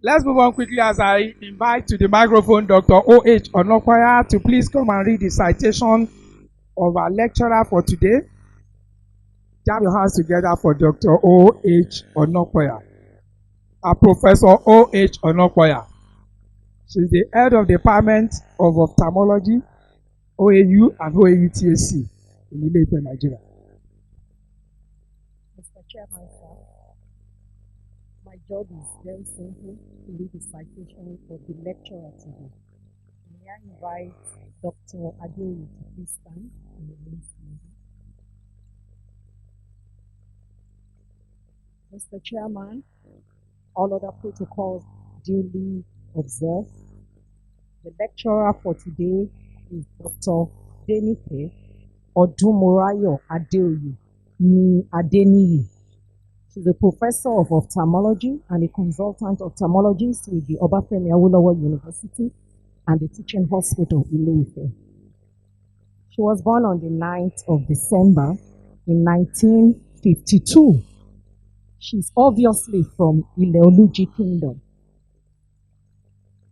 Let's move on quickly as I invite to the microphone Dr. O.H. Onokwaya to please come and read the citation of our lecturer for today. Jam your hands together for Dr. O.H. Onokwaya. Professor O.H. Onokwaya. She's the head of the Department of Ophthalmology, OAU and OAU-TSC in Ile-Ife, Nigeria. Mr. Chairman, sir, my job is very simple to read the citation for the lecturer today. May I invite Dr. Adeoye to please stand in the main stand. Mr. Chairman, all other protocols duly observed. The lecturer for today is Dr. Npmcn Odumorayo Adeoye ni Adeniyi. She's a professor of ophthalmology and a consultant ophthalmologist with the Obafemi Awolowo University and the Teaching Hospital Ile-Ife. She was born on the 9th of December in 1952. She's obviously from Ile-Oluji Kingdom,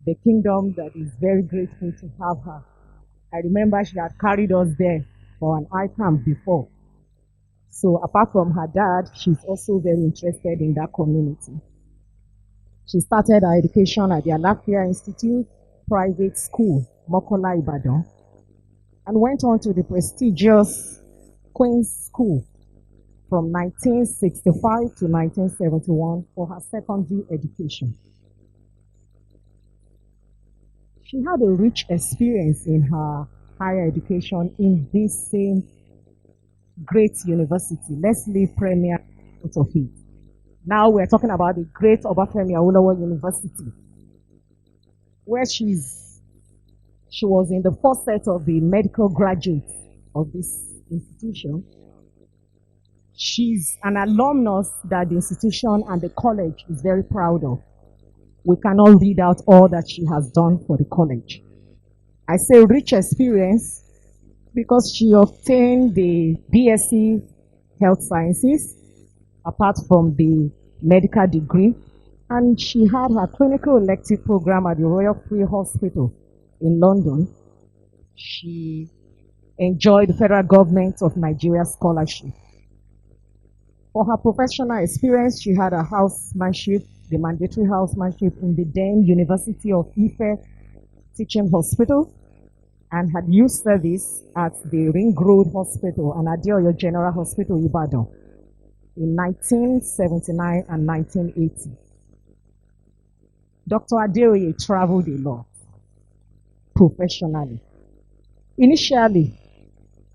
the kingdom that is very grateful to have her. I remember she had carried us there for an ICAM before. So apart from her dad, she's also very interested in that community. She started her education at the Ile-Ife Institute Private School, Mokola, Ibadan, and went on to the prestigious Queen's School from 1965 to 1971 for her secondary education. She had a rich experience in her higher education in this same great university. Let's leave Premier out of it. Now we're talking about the great Obafemi Awolowo University, where she was in the first set of the medical graduates of this institution. She's an alumnus that the institution and the college is very proud of. We cannot read out all that she has done for the college. I say rich experience because she obtained the BSc Health Sciences apart from the medical degree, and she had her clinical elective program at the Royal Free Hospital in London. She enjoyed the federal government of Nigeria scholarship. For her professional experience, she had a housemanship, the mandatory housemanship in the then University of Ife Teaching Hospital, and had youth service at the Ring Road Hospital and Adeoyo General Hospital, Ibadan, in 1979 and 1980. Dr. Adeoye traveled a lot professionally. Initially,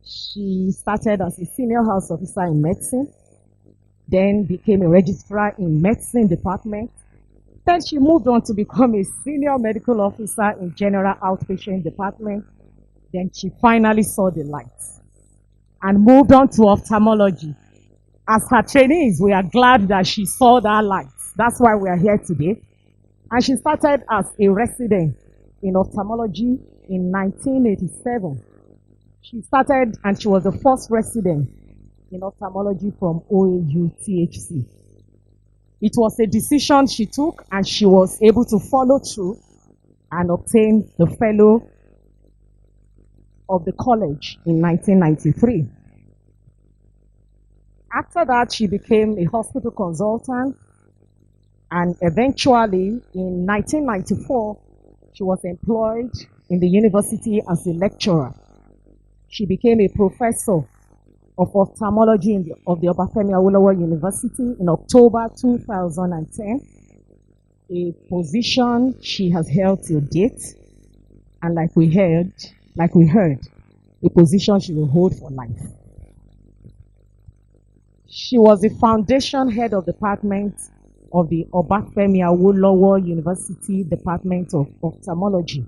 she started as a senior house officer in medicine, then became a registrar in medicine department. Then she moved on to become a senior medical officer in general outpatient department. Then she finally saw the light and moved on to ophthalmology. As her trainees, we are glad that she saw that light. That's why we are here today. And she started as a resident in ophthalmology in 1987. She started and she was the first resident in ophthalmology from OAU-THC. It was a decision she took and she was able to follow through and obtain the fellow of the college in 1993. After that, she became a hospital consultant, and eventually in 1994, she was employed in the university as a lecturer. She became a professor of ophthalmology of the Obafemi Awolowo University in October 2010, a position she has held till date, and like we heard, a position she will hold for life. She was the foundation head of department of the Obafemi Awolowo University Department of Ophthalmology,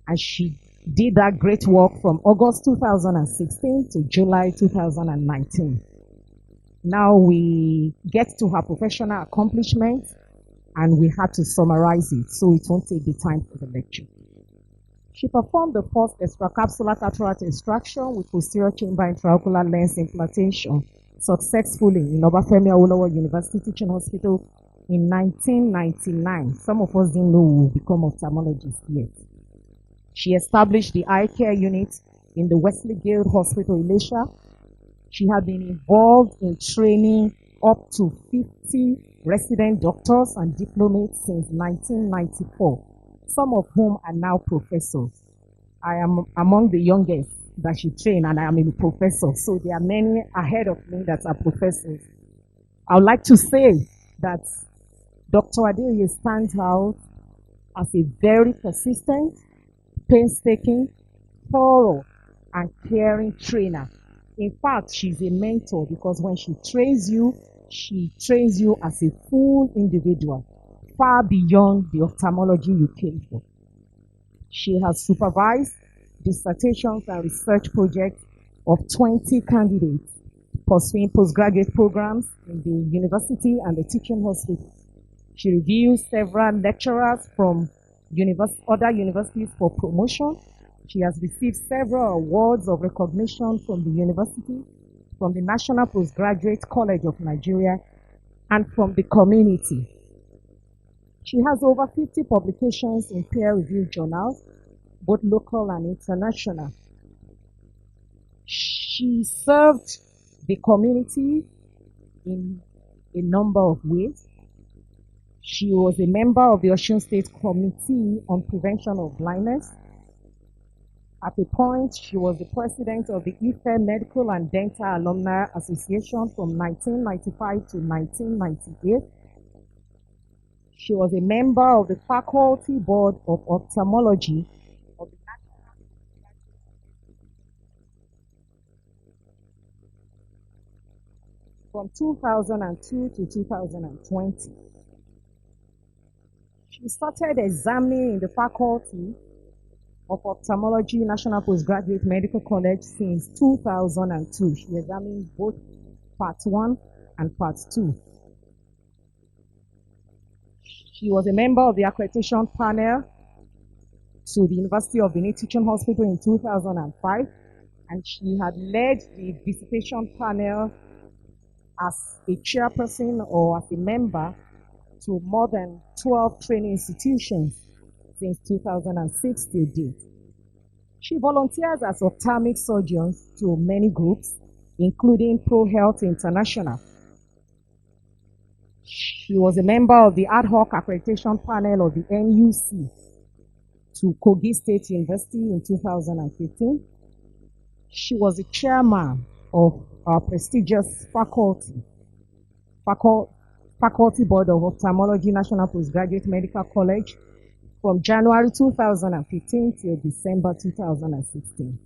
and she did that great work from August 2016 to July 2019. Now we get to her professional accomplishments, and we had to summarize it, so it won't take the time for the lecture. She performed the first extracapsular cataract extraction with posterior chamber intraocular lens implantation successfully in Obafemi Awolowo University Teaching Hospital in 1999. Some of us didn't know we would become ophthalmologists yet. She established the eye care unit in the Wesley Guild Hospital, Ile-Ife. She had been involved in training up to 50 resident doctors and diplomates since 1994, some of whom are now professors. I am among the youngest that she trained, and I am a professor. So there are many ahead of me that are professors. I would like to say that Dr. Adeoye stands out as a very persistent, painstaking, thorough, and caring trainer. In fact, she's a mentor because when she trains you as a full individual, far beyond the ophthalmology you came for. She has supervised dissertations and research projects of 20 candidates pursuing postgraduate programs in the university and the teaching hospital. She reviews several lecturers from other universities for promotion. She has received several awards of recognition from the university, from the National Postgraduate College of Nigeria, and from the community. She has over 50 publications in peer-reviewed journals, both local and international. She served the community in a number of ways. She was a member of the Osun State Committee on Prevention of Blindness. At a point, she was the president of the Ile-Ife Medical and Dental Alumni Association from 1995 to 1998. She was a member of the Faculty Board of Ophthalmology of the National from 2002 to 2020. She started examining in the Faculty of Ophthalmology, National Postgraduate Medical College since 2002. She examined both Part 1 and Part 2. She was a member of the accreditation panel to the University of Benin Teaching Hospital in 2005, and she had led the dissertation panel as a chairperson or as a member to more than 12 training institutions since 2006 till date. She volunteers as ophthalmic surgeon to many groups, including Pro Health International. She was a member of the ad hoc accreditation panel of the NUC to Kogi State University in 2015. She was the chairman of our prestigious faculty Board of Ophthalmology, National Postgraduate Medical College from January 2015 till December 2016.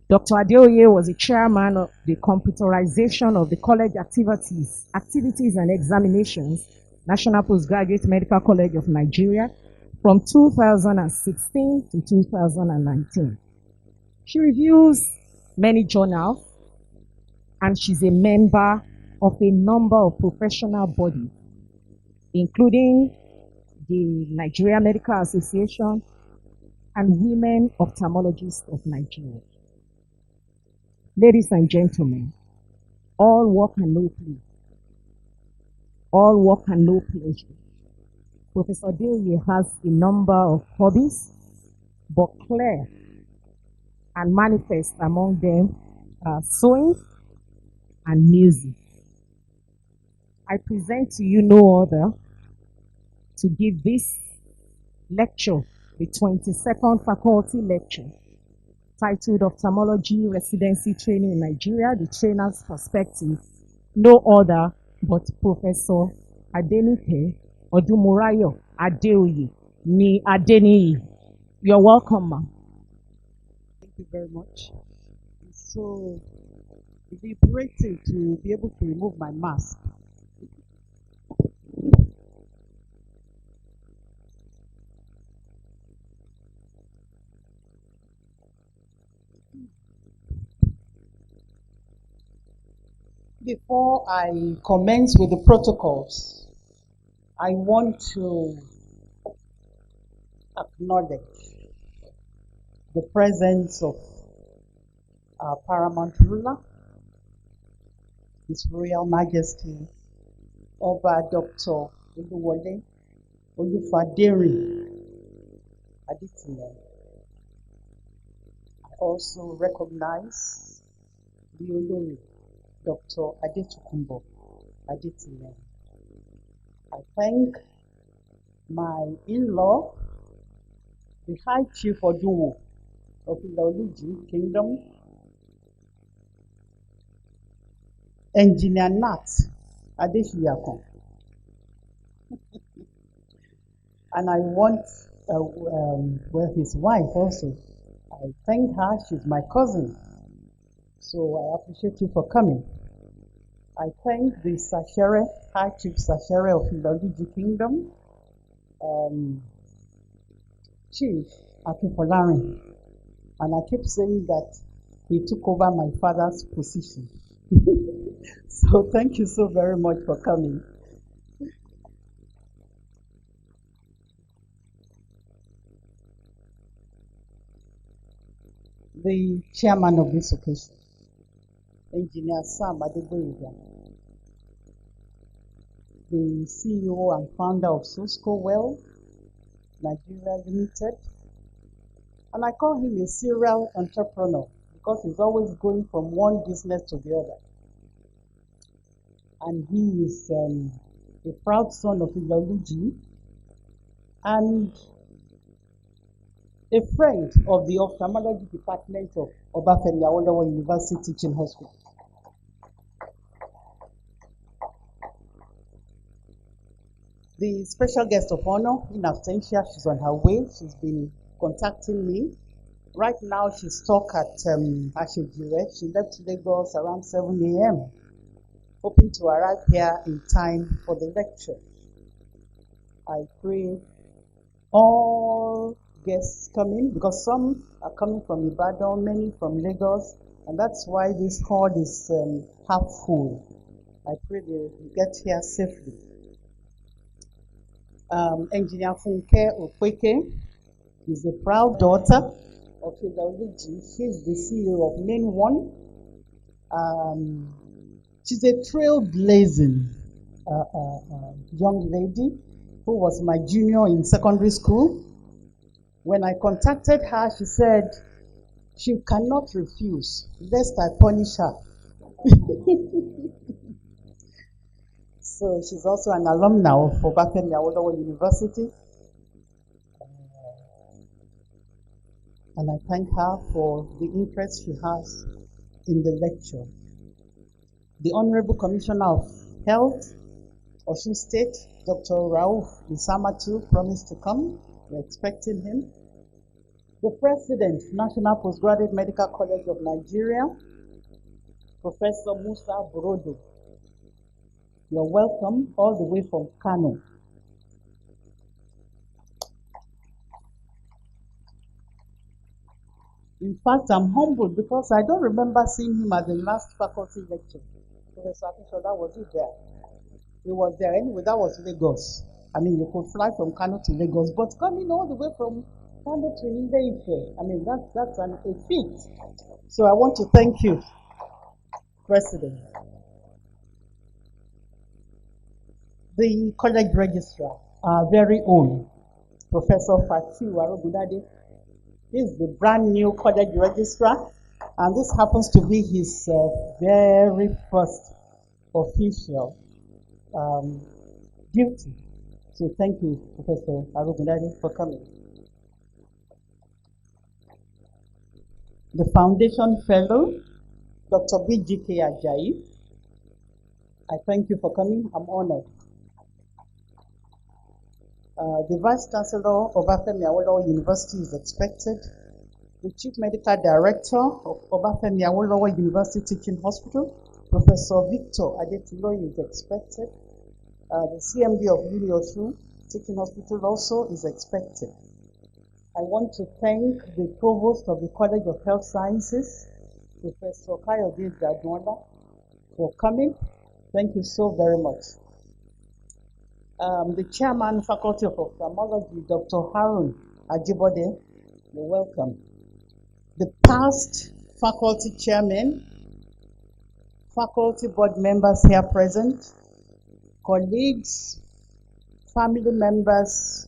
Dr. Adeoye was the chairman of the computerization of the college activities and examinations, National Postgraduate Medical College of Nigeria from 2016 to 2019. She reviews many journals, and she's a member of a number of professional bodies, including the Nigeria Medical Association and Women Ophthalmologists of Nigeria. Ladies and gentlemen, all work and no play. All work and no pleasure. Professor Adeoye has a number of hobbies, but clear and manifest among them are sewing and music. I present to you no other to give this lecture, the 22nd faculty lecture, titled Ophthalmology Residency Training in Nigeria, the Trainer's Perspective, no other but Professor Adenipe Odumurayo Adeoye ni Adeniyi. You're welcome, ma'am. Thank you very much. So, it's liberating to be able to remove my mask. Before I commence with the protocols, I want to acknowledge the presence of our paramount ruler, His Royal Majesty, Ọba Dr. Oluwole Olufadere Aditile. I also recognize the Olori Dr. Adetukumbo Aditile. I thank my in-law, the High Chief Oduwo of Ile-Ife Kingdom, Engineer Nat Adesiyakon. And I want, his wife also. I thank her, she's my cousin. So I appreciate you for coming. I thank the Sachere, High Chief Sachere of Ile-Ife Kingdom, Chief Akinfolarin. And I keep saying that he took over my father's position. So thank you so very much for coming. The chairman of this occasion, Engineer Sam Adeboyega, the CEO and founder of Sosco Well, Nigeria Limited. And I call him a serial entrepreneur because he's always going from one business to the other. And he is a proud son of Ile-Ife and a friend of the Ophthalmology Department of Obafemi Awolowo University Teaching Hospital. The special guest of honor in absentia, she's on her way. She's been contacting me. Right now, she's stuck at Ashejire. She left Lagos around 7 a.m., hoping to arrive here in time for the lecture. I pray all guests coming, because some are coming from Ibadan, many from Lagos, and that's why this hall is half full. I pray they get here safely. Engineer Funke Okweke is a proud daughter of Ile-Ife. She's the CEO of Main One. She's a trailblazing young lady who was my junior in secondary school. When I contacted her, she said she cannot refuse, lest I punish her. So she's also an alumna of Obafemi Awolowo University. And I thank her for the interest she has in the lecture. The Honorable Commissioner of Health, Osun State, Dr. Rauf Isamatu, promised to come. We're expecting him. The President, National Postgraduate Medical College of Nigeria, Professor Musa Borodo. You're welcome all the way from Kano. In fact, I'm humbled because I don't remember seeing him at the last faculty lecture. Professor Akinsola, was he there? He was there. Anyway, that was Lagos. I mean, you could fly from Kano to Lagos, but coming all the way from Kano to Ile-Ife, I mean, that's a feat. So I want to thank you, President. The college registrar, our very own, Professor Fatiu Arogudade, is the brand new college registrar, and this happens to be his very first official duty. So thank you, Professor Arogudade, for coming. The Foundation Fellow, Dr. B.G.K. Ajayi, I thank you for coming. I'm honored. The Vice Chancellor of Obafemi Awolowo University is expected. The Chief Medical Director of Obafemi Awolowo University Teaching Hospital, Professor Victor Adetiloye, is expected. The CMD of Ile-Ife Teaching Hospital also is expected. I want to thank the Provost of the College of Health Sciences, Professor Kayode Dadunla, for coming. Thank you so very much. The Chairman, Faculty of Ophthalmology, Dr. Harun Ajibode, you're welcome. The past faculty chairmen, faculty board members here present, colleagues, family members,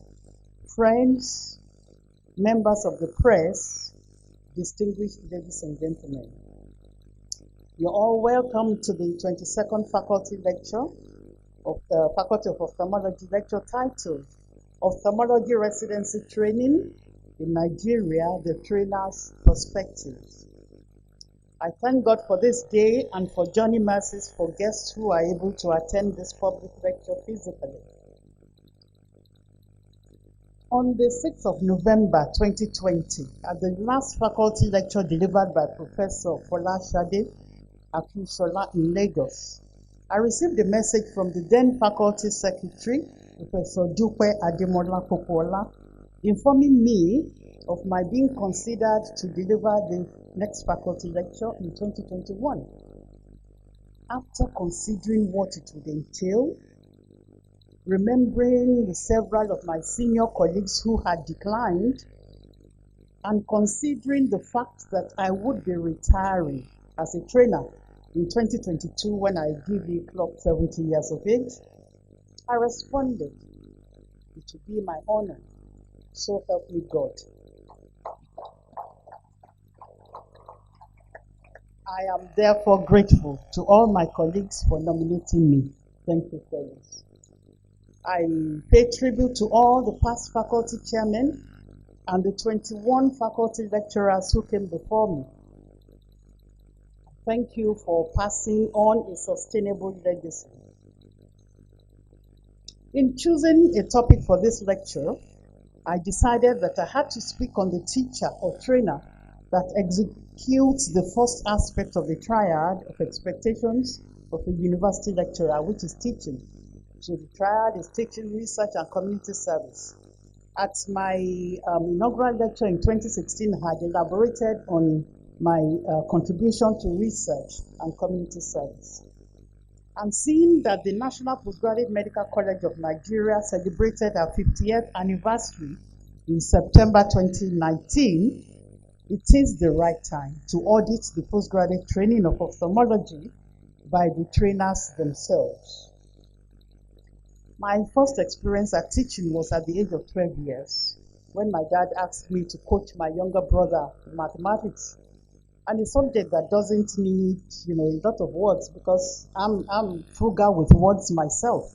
friends, members of the press, distinguished ladies and gentlemen. You're all welcome to the 22nd faculty lecture of the Faculty of Ophthalmology lecture titled Ophthalmology Residency Training in Nigeria, the Trainer's Perspectives. I thank God for this day and for Johnny Mercies for guests who are able to attend this public lecture physically. On the 6th of November 2020, at the last faculty lecture delivered by Professor Folashade Akinsola in Lagos, I received a message from the then faculty secretary, Professor Dupe Ademola Popola, informing me of my being considered to deliver the next faculty lecture in 2021. After considering what it would entail, remembering the several of my senior colleagues who had declined, and considering the fact that I would be retiring as a trainer in 2022 when I duly clocked 70 years of age, I responded, it would be my honor, so help me God. I am therefore grateful to all my colleagues for nominating me. Thank you, fellows. I pay tribute to all the past faculty chairmen and the 21 faculty lecturers who came before me. Thank you for passing on a sustainable legacy. In choosing a topic for this lecture, I decided that I had to speak on the teacher or trainer that executes the first aspect of the triad of expectations of a university lecturer, which is teaching. So the triad is teaching, research, and community service. At my inaugural lecture in 2016, I had elaborated on my contribution to research and community service. And seeing that the National Postgraduate Medical College of Nigeria celebrated our 50th anniversary in September 2019, it is the right time to audit the postgraduate training of ophthalmology by the trainers themselves. My first experience at teaching was at the age of 12 years, when my dad asked me to coach my younger brother in mathematics, and a subject that doesn't need, a lot of words, because I'm frugal with words myself.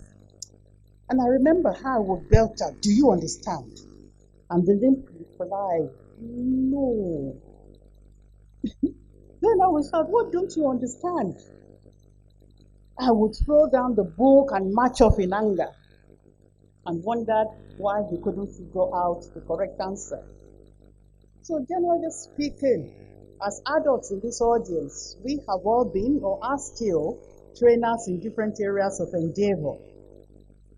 And I remember how I would belt out, "Do you understand?" And the limp replied, "No." Then I would shout, "What don't you understand?" I would throw down the book and march off in anger, and wondered why he couldn't figure out the correct answer. So generally speaking, as adults in this audience, we have all been or are still trainers in different areas of endeavor.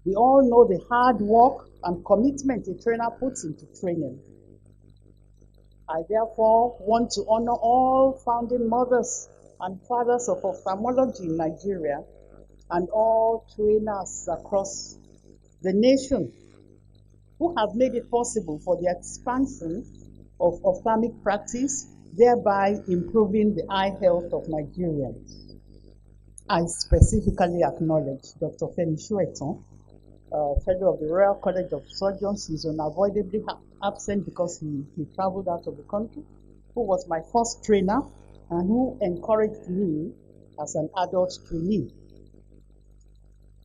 We all know the hard work and commitment a trainer puts into training. I therefore want to honor all founding mothers and fathers of ophthalmology in Nigeria and all trainers across the nation who have made it possible for the expansion of ophthalmic practice, thereby improving the eye health of Nigerians. I specifically acknowledge Dr. Femi Shueton, fellow of the Royal College of Surgeons. He's unavoidably absent because he traveled out of the country, who was my first trainer and who encouraged me as an adult trainee.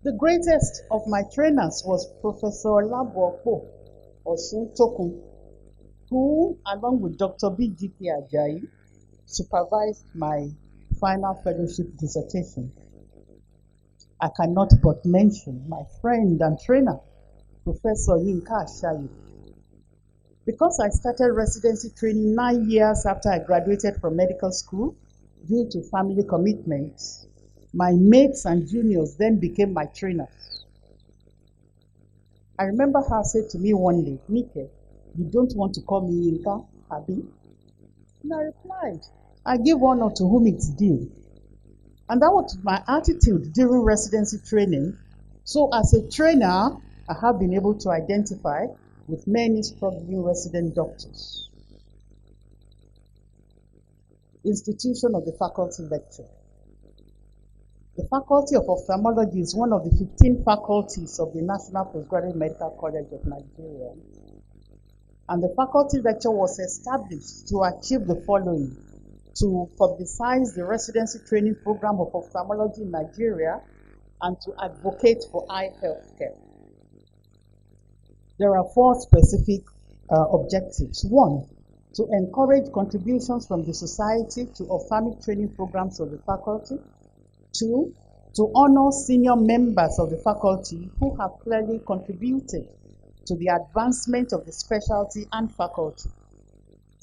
The greatest of my trainers was Professor Labuopo Osuntokun, who, along with Dr. B.G.P. Ajayi, supervised my final fellowship dissertation. I cannot but mention my friend and trainer, Professor Yinka Ashayi. Because I started residency training 9 years after I graduated from medical school due to family commitments, my mates and juniors then became my trainers. I remember her said to me one day, "Nike, you don't want to call me Yinka, Abi?" And I replied, "I give honor to whom it's due." And that was my attitude during residency training. So as a trainer, I have been able to identify with many struggling resident doctors. Institution of the faculty lecture. The Faculty of Ophthalmology is one of the 15 faculties of the National Postgraduate Medical College of Nigeria. And the faculty lecture was established to achieve the following: to publicize the residency training program of ophthalmology in Nigeria and to advocate for eye health care. There are 4 specific objectives. 1, to encourage contributions from the society to ophthalmic training programs of the faculty. 2, to honor senior members of the faculty who have clearly contributed to the advancement of the specialty and faculty.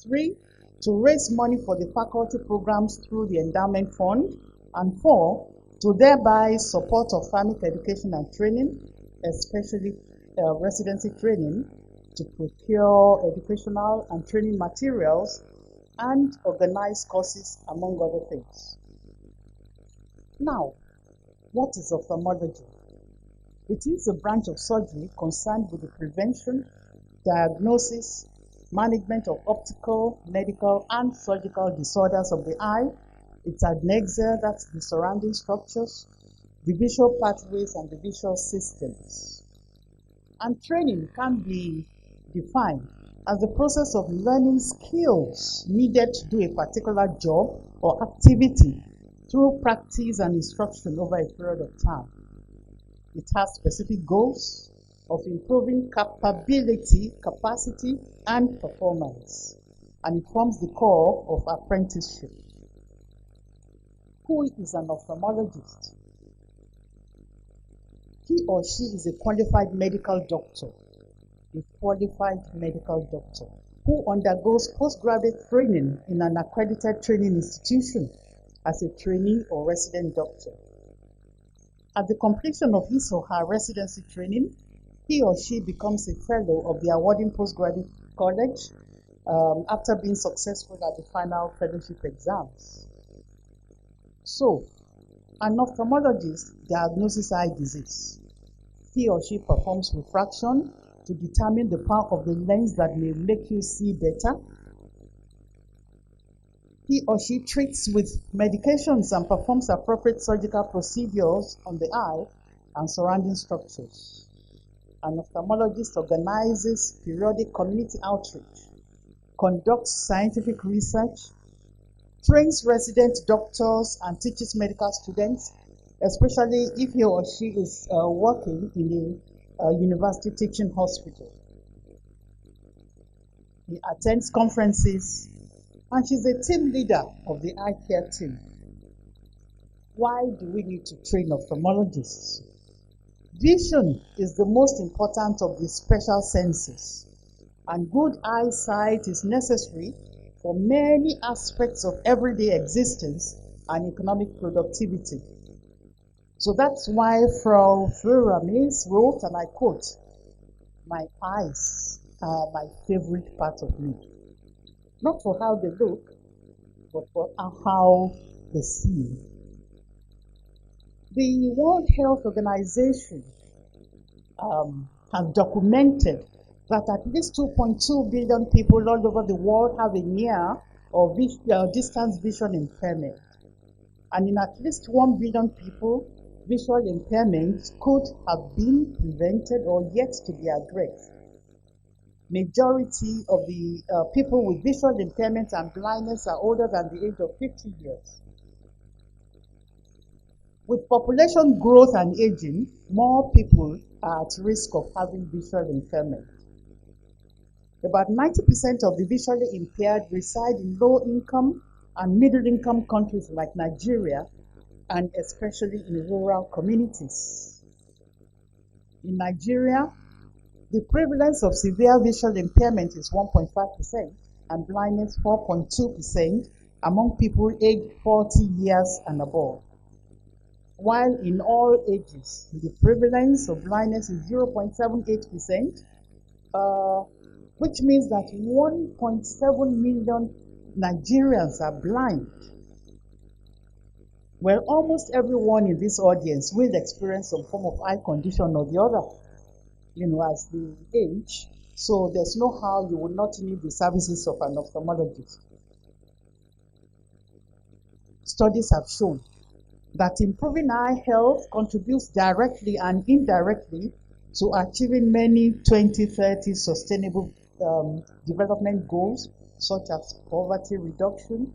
3, to raise money for the faculty programs through the endowment fund. And 4, to thereby support ophthalmic education and training, especially residency training, to procure educational and training materials and organize courses, among other things. Now, what is ophthalmology? It is a branch of surgery concerned with the prevention, diagnosis, management of optical, medical, and surgical disorders of the eye, its adnexia, that's the surrounding structures, the visual pathways, and the visual systems. And training can be defined as the process of learning skills needed to do a particular job or activity through practice and instruction over a period of time. It has specific goals of improving capability, capacity, and performance, and it forms the core of apprenticeship. Who is an ophthalmologist? He or she is a qualified medical doctor, who undergoes postgraduate training in an accredited training institution as a trainee or resident doctor. At the completion of his or her residency training, he or she becomes a fellow of the awarding postgraduate college after being successful at the final fellowship exams. So, an ophthalmologist diagnoses eye disease. He or she performs refraction to determine the part of the lens that may make you see better. He or she treats with medications and performs appropriate surgical procedures on the eye and surrounding structures. An ophthalmologist organizes periodic community outreach, conducts scientific research, trains resident doctors, and teaches medical students, especially if he or she is working in a university teaching hospital. He attends conferences, and she's a team leader of the eye care team. Why do we need to train ophthalmologists? Vision is the most important of the special senses, and good eyesight is necessary for many aspects of everyday existence and economic productivity. So that's why Frau Furamis wrote, and I quote, "My eyes are my favorite part of me. Not for how they look, but for how they see." The World Health Organization has documented that at least 2.2 billion people all over the world have a near or distance vision impairment. And in at least 1 billion people, visual impairment could have been prevented or yet to be addressed. Majority of the people with visual impairment and blindness are older than the age of 50 years. With population growth and aging, more people are at risk of having visual impairment. About 90% of the visually impaired reside in low-income and middle-income countries like Nigeria, and especially in rural communities. In Nigeria, the prevalence of severe visual impairment is 1.5% and blindness 4.2% among people aged 40 years and above. While in all ages, the prevalence of blindness is 0.78%, which means that 1.7 million Nigerians are blind. Well, almost everyone in this audience will experience some form of eye condition or the other, as they age. So there's no how you will not need the services of an ophthalmologist. Studies have shown that improving eye health contributes directly and indirectly to achieving many 2030 sustainable development goals, such as poverty reduction,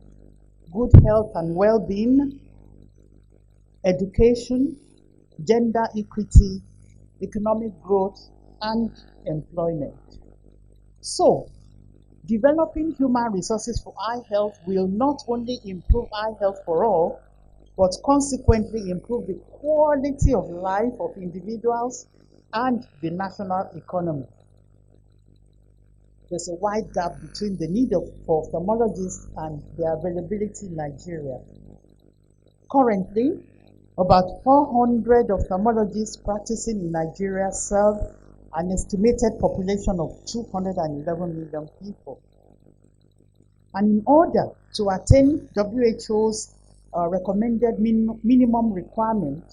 good health and well-being, education, gender equity, economic growth, and employment. So, developing human resources for eye health will not only improve eye health for all, but consequently improve the quality of life of individuals and the national economy. There's a wide gap between the need for ophthalmologists and their availability in Nigeria. Currently, about 400 ophthalmologists practicing in Nigeria serve an estimated population of 211 million people. And in order to attain WHO's recommended minimum requirement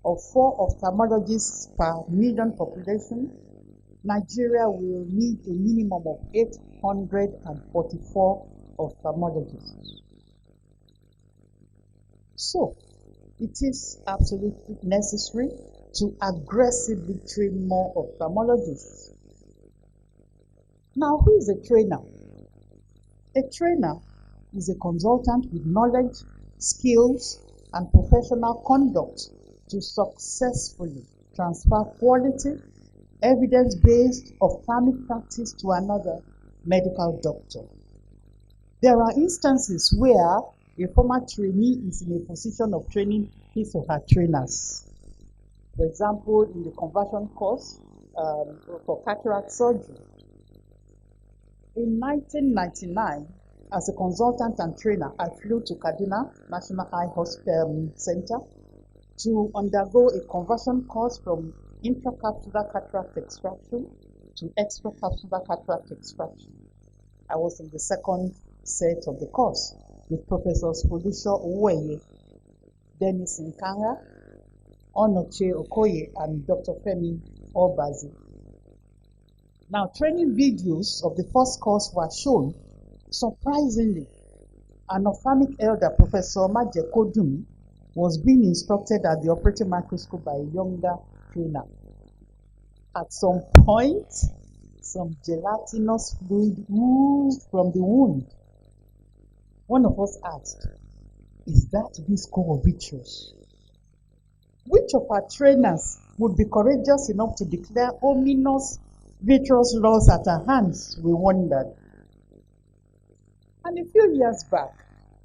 of 4 ophthalmologists per million population, Nigeria will need a minimum of 844 ophthalmologists. So, it is absolutely necessary to aggressively train more ophthalmologists. Now, who is a trainer? A trainer is a consultant with knowledge, skills, and professional conduct to successfully transfer quality, evidence-based ophthalmic practice to another medical doctor. There are instances where a former trainee is in a position of training his or her trainers. For example, in the conversion course for cataract surgery. In 1999, as a consultant and trainer, I flew to Kaduna National Eye Center to undergo a conversion course from intracapsular cataract extraction to extracapsular cataract extraction. I was in the second set of the course with Professors Folusho Oweye, Dennis Nkanga, Onoche Okoye, and Dr. Femi Obazi. Now, training videos of the first course were shown. Surprisingly, an ophthalmic elder, Professor Maje Kodumi, was being instructed at the operating microscope by a younger trainer. At some point, some gelatinous fluid oozed from the wound. One of us asked, "Is that visco-vitreous?" Which of our trainers would be courageous enough to declare ominous vitreous loss at our hands, we wondered. And a few years back,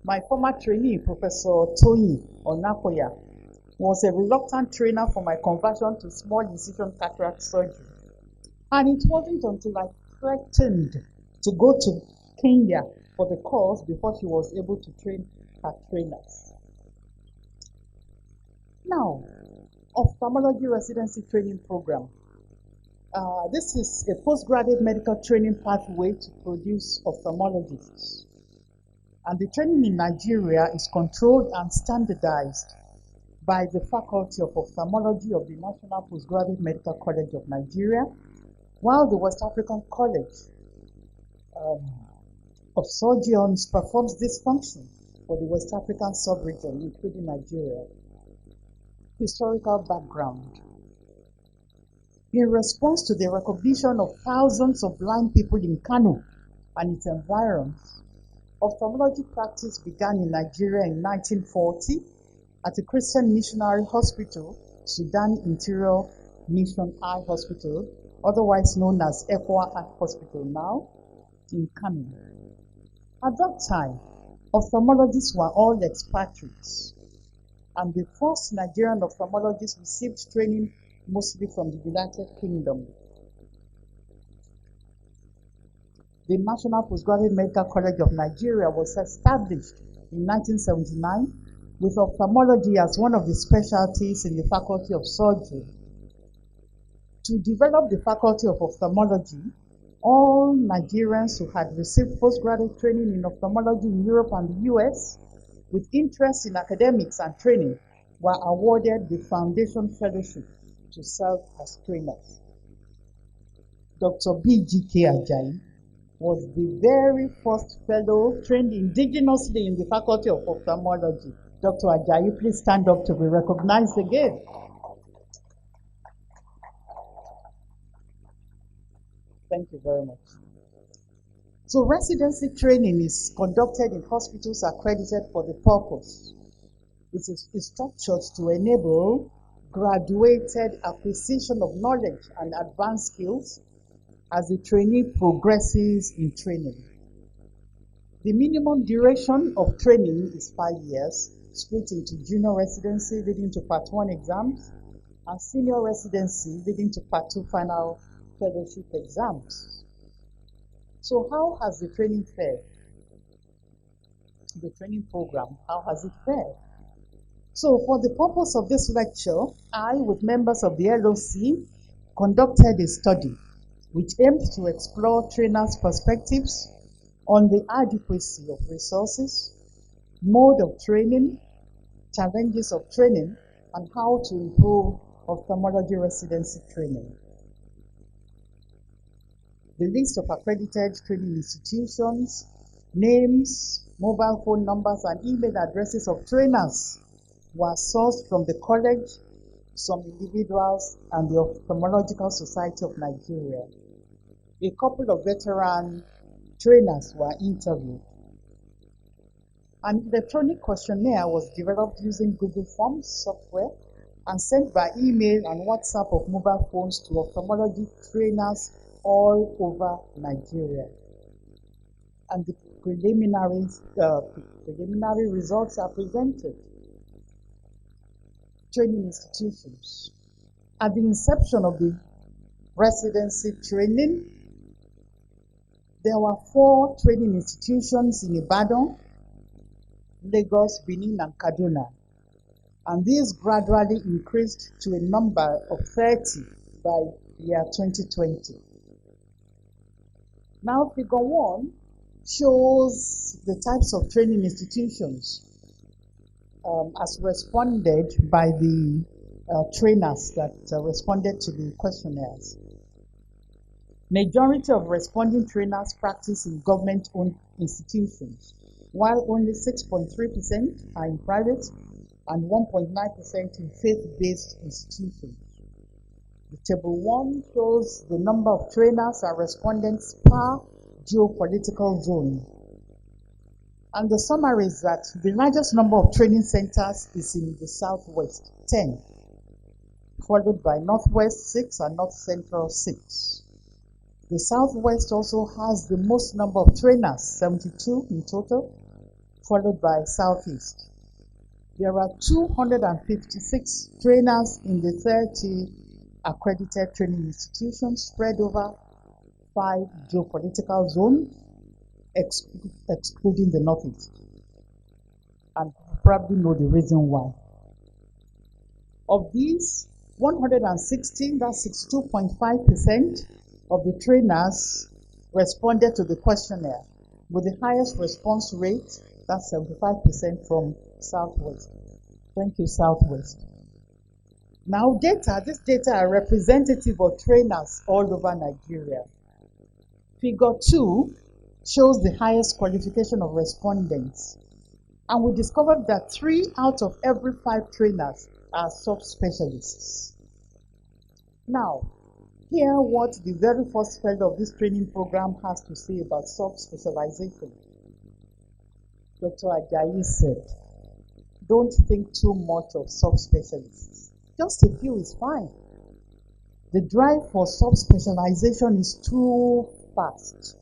my former trainee, Professor Toyin Onakoya, was a reluctant trainer for my conversion to small incision cataract surgery. And it wasn't until I threatened to go to Kenya for the course before she was able to train her trainers. Now, ophthalmology residency training program. This is a postgraduate medical training pathway to produce ophthalmologists. And the training in Nigeria is controlled and standardized by the Faculty of Ophthalmology of the National Postgraduate Medical College of Nigeria, while the West African College of Surgeons performs this function for the West African sub-region, including Nigeria. Historical background. In response to the recognition of thousands of blind people in Kano and its environs, ophthalmology practice began in Nigeria in 1940 at a Christian missionary hospital, Sudan Interior Mission Eye Hospital, otherwise known as ECWA Eye Hospital now, in Kano. At that time, ophthalmologists were all expatriates, and the first Nigerian ophthalmologists received training mostly from the United Kingdom. The National Postgraduate Medical College of Nigeria was established in 1979 with ophthalmology as one of the specialties in the Faculty of Surgery. To develop the Faculty of Ophthalmology, all Nigerians who had received postgraduate training in ophthalmology in Europe and the US, with interest in academics and training, were awarded the Foundation Fellowship to serve as trainers. Dr. B.G.K. Ajayi was the very first fellow trained indigenously in the Faculty of Ophthalmology Dr. Ajayi, please stand up to be recognized again. Thank you very much. So residency training is conducted in hospitals accredited for the purpose. It is structured to enable graduated acquisition of knowledge and advanced skills as the trainee progresses in training. The minimum duration of training is 5 years, split into junior residency leading to Part 1 exams and senior residency leading to Part 2 final fellowship exams. So how has the training fared? The training program, how has it fared? So for the purpose of this lecture, I, with members of the LOC, conducted a study which aimed to explore trainers' perspectives on the adequacy of resources, mode of training, challenges of training, and how to improve ophthalmology residency training. The list of accredited training institutions, names, mobile phone numbers, and email addresses of trainers were sourced from the college, some individuals, and the Ophthalmological Society of Nigeria. A couple of veteran trainers were interviewed. An electronic questionnaire was developed using Google Forms software and sent by email and WhatsApp of mobile phones to ophthalmology trainers all over Nigeria. And the preliminary results are presented. Training institutions. At the inception of the residency training, there were 4 training institutions in Ibadan, Lagos, Benin, and Kaduna. And these gradually increased to a number of 30 by year 2020. Now, figure 1 shows the types of training institutions as responded by the trainers that responded to the questionnaires. Majority of responding trainers practice in government-owned institutions, while only 6.3% are in private and 1.9% in faith-based institutions. The table 1 shows the number of trainers and respondents per geopolitical zone. And the summary is that the largest number of training centers is in the Southwest, 10, followed by Northwest, 6, and North Central, 6. The Southwest also has the most number of trainers, 72 in total, followed by Southeast. There are 256 trainers in the 30 accredited training institutions spread over 5 geopolitical zones, excluding the Northeast. And you probably know the reason why. Of these, 116, that's 62.5% of the trainers responded to the questionnaire, with the highest response rate, that's 75% from Southwest. Thank you, Southwest. Now these data are representative of trainers all over Nigeria. Figure 2 shows the highest qualification of respondents. And we discovered that 3 out of every 5 trainers are subspecialists. Now, hear what the very first fellow of this training program has to say about subspecialization. Dr. Ajayi said, don't think too much of subspecialists. Just a few is fine. The drive for subspecialization is too fast.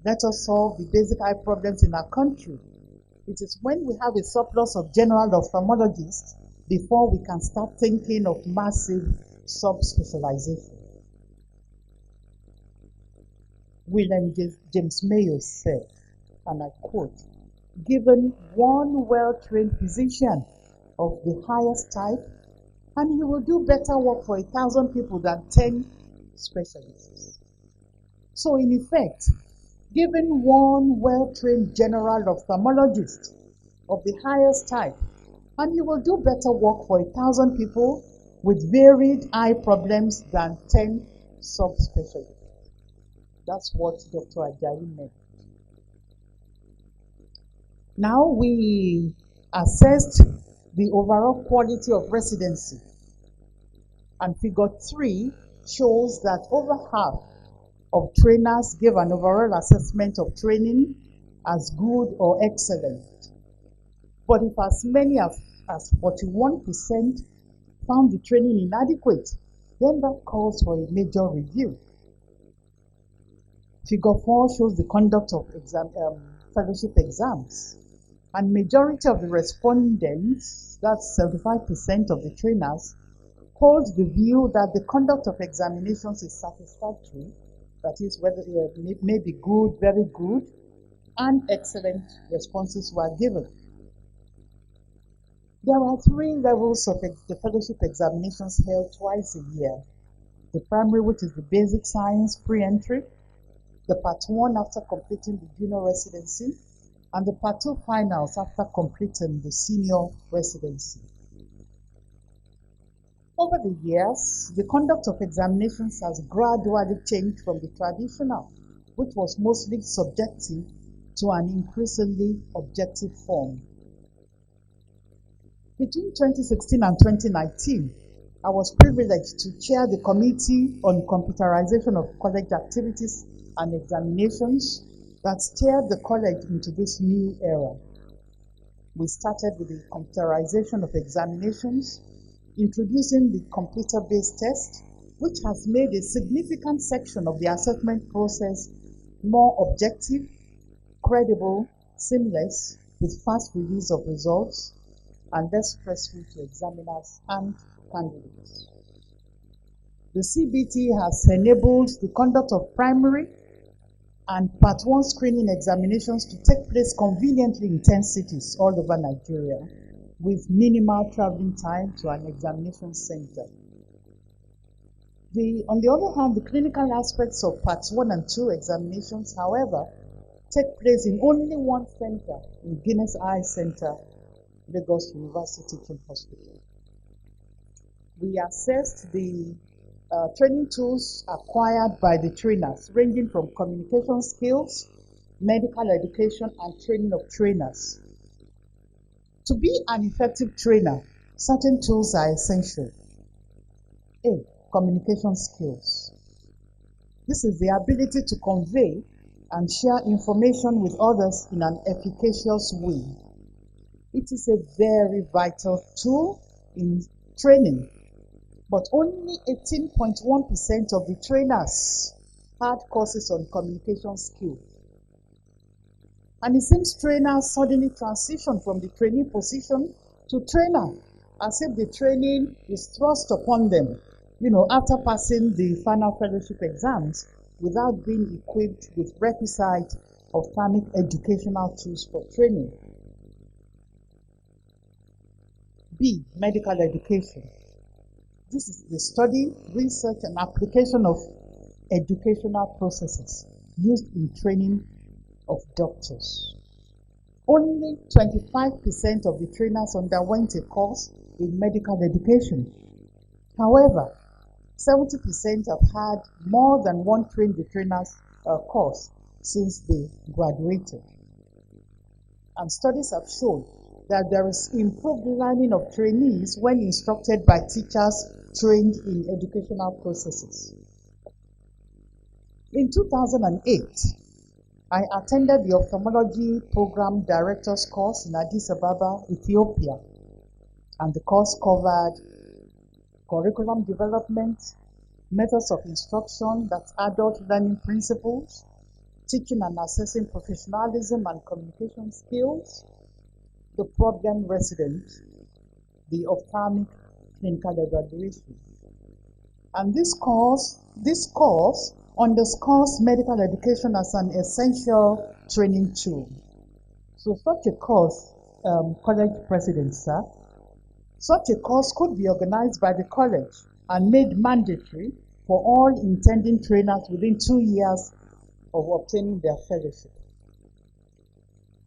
Let us solve the basic eye problems in our country. It is when we have a surplus of general ophthalmologists before we can start thinking of massive subspecialization. William James Mayo said, and I quote, given one well-trained physician of the highest type, and he will do better work for 1,000 people than 10 specialists. So in effect, given one well-trained general ophthalmologist of the highest type, and he will do better work for 1,000 people with varied eye problems than 10 subspecialists. That's what Dr. Ajayi meant. Now we assessed the overall quality of residency. And figure 3 shows that over half of trainers gave an overall assessment of training as good or excellent. But if as many as 41% found the training inadequate, then that calls for a major review. Figure 4 shows the conduct of fellowship exams. And majority of the respondents, that's 75% of the trainers, hold the view that the conduct of examinations is satisfactory, that is, whether it may be good, very good, and excellent responses were given. There are 3 levels of the fellowship examinations held twice a year. The primary, which is the basic science pre-entry, the part 1 after completing the junior residency, and the part 2 finals after completing the senior residency. Over the years, the conduct of examinations has gradually changed from the traditional, which was mostly subjective, to an increasingly objective form. Between 2016 and 2019, I was privileged to chair the Committee on Computerization of College Activities and Examinations that steered the college into this new era. We started with the computerization of examinations, introducing the computer-based test, which has made a significant section of the assessment process more objective, credible, seamless, with fast release of results, and less stressful to examiners and candidates. The CBT has enabled the conduct of primary and part 1 screening examinations to take place conveniently in 10 cities all over Nigeria, with minimal traveling time to an examination center. On the other hand, the clinical aspects of parts 1 and 2 examinations, however, take place in only one center, in Guinness Eye Center, Lagos University Teaching Hospital. We assessed the training tools acquired by the trainers, ranging from communication skills, medical education, and training of trainers. To be an effective trainer, certain tools are essential. A, communication skills. This is the ability to convey and share information with others in an efficacious way. It is a very vital tool in training, but only 18.1% of the trainers had courses on communication skills. And it seems trainers suddenly transition from the trainee position to trainer, as if the training is thrust upon them, after passing the final fellowship exams without being equipped with requisite ophthalmic educational tools for training. B, medical education. This is the study, research, and application of educational processes used in training of doctors. Only 25% of the trainers underwent a course in medical education. However, 70% have had more than one train the trainers course since they graduated. And studies have shown that there is improved learning of trainees when instructed by teachers trained in educational processes. In 2008, I attended the Ophthalmology Program Director's course in Addis Ababa, Ethiopia, and the course covered curriculum development, methods of instruction, that's adult learning principles, teaching and assessing professionalism and communication skills, the problem resident, the ophthalmic clinical evaluation. And this course underscores medical education as an essential training tool. So such a course, college president, sir, such a course could be organized by the college and made mandatory for all intending trainers within 2 years of obtaining their fellowship.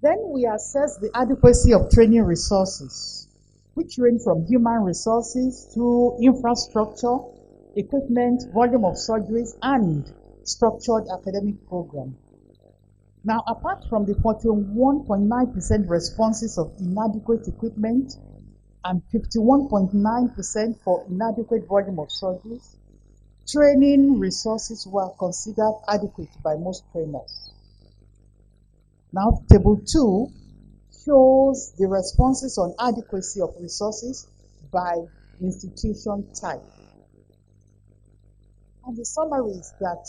Then we assess the adequacy of training resources, which range from human resources to infrastructure, equipment, volume of surgeries, and structured academic program. Now, apart from the 41.9% responses of inadequate equipment and 51.9% for inadequate volume of surgeries, training resources were considered adequate by most trainers. Now, Table 2 shows the responses on adequacy of resources by institution type. And the summary is that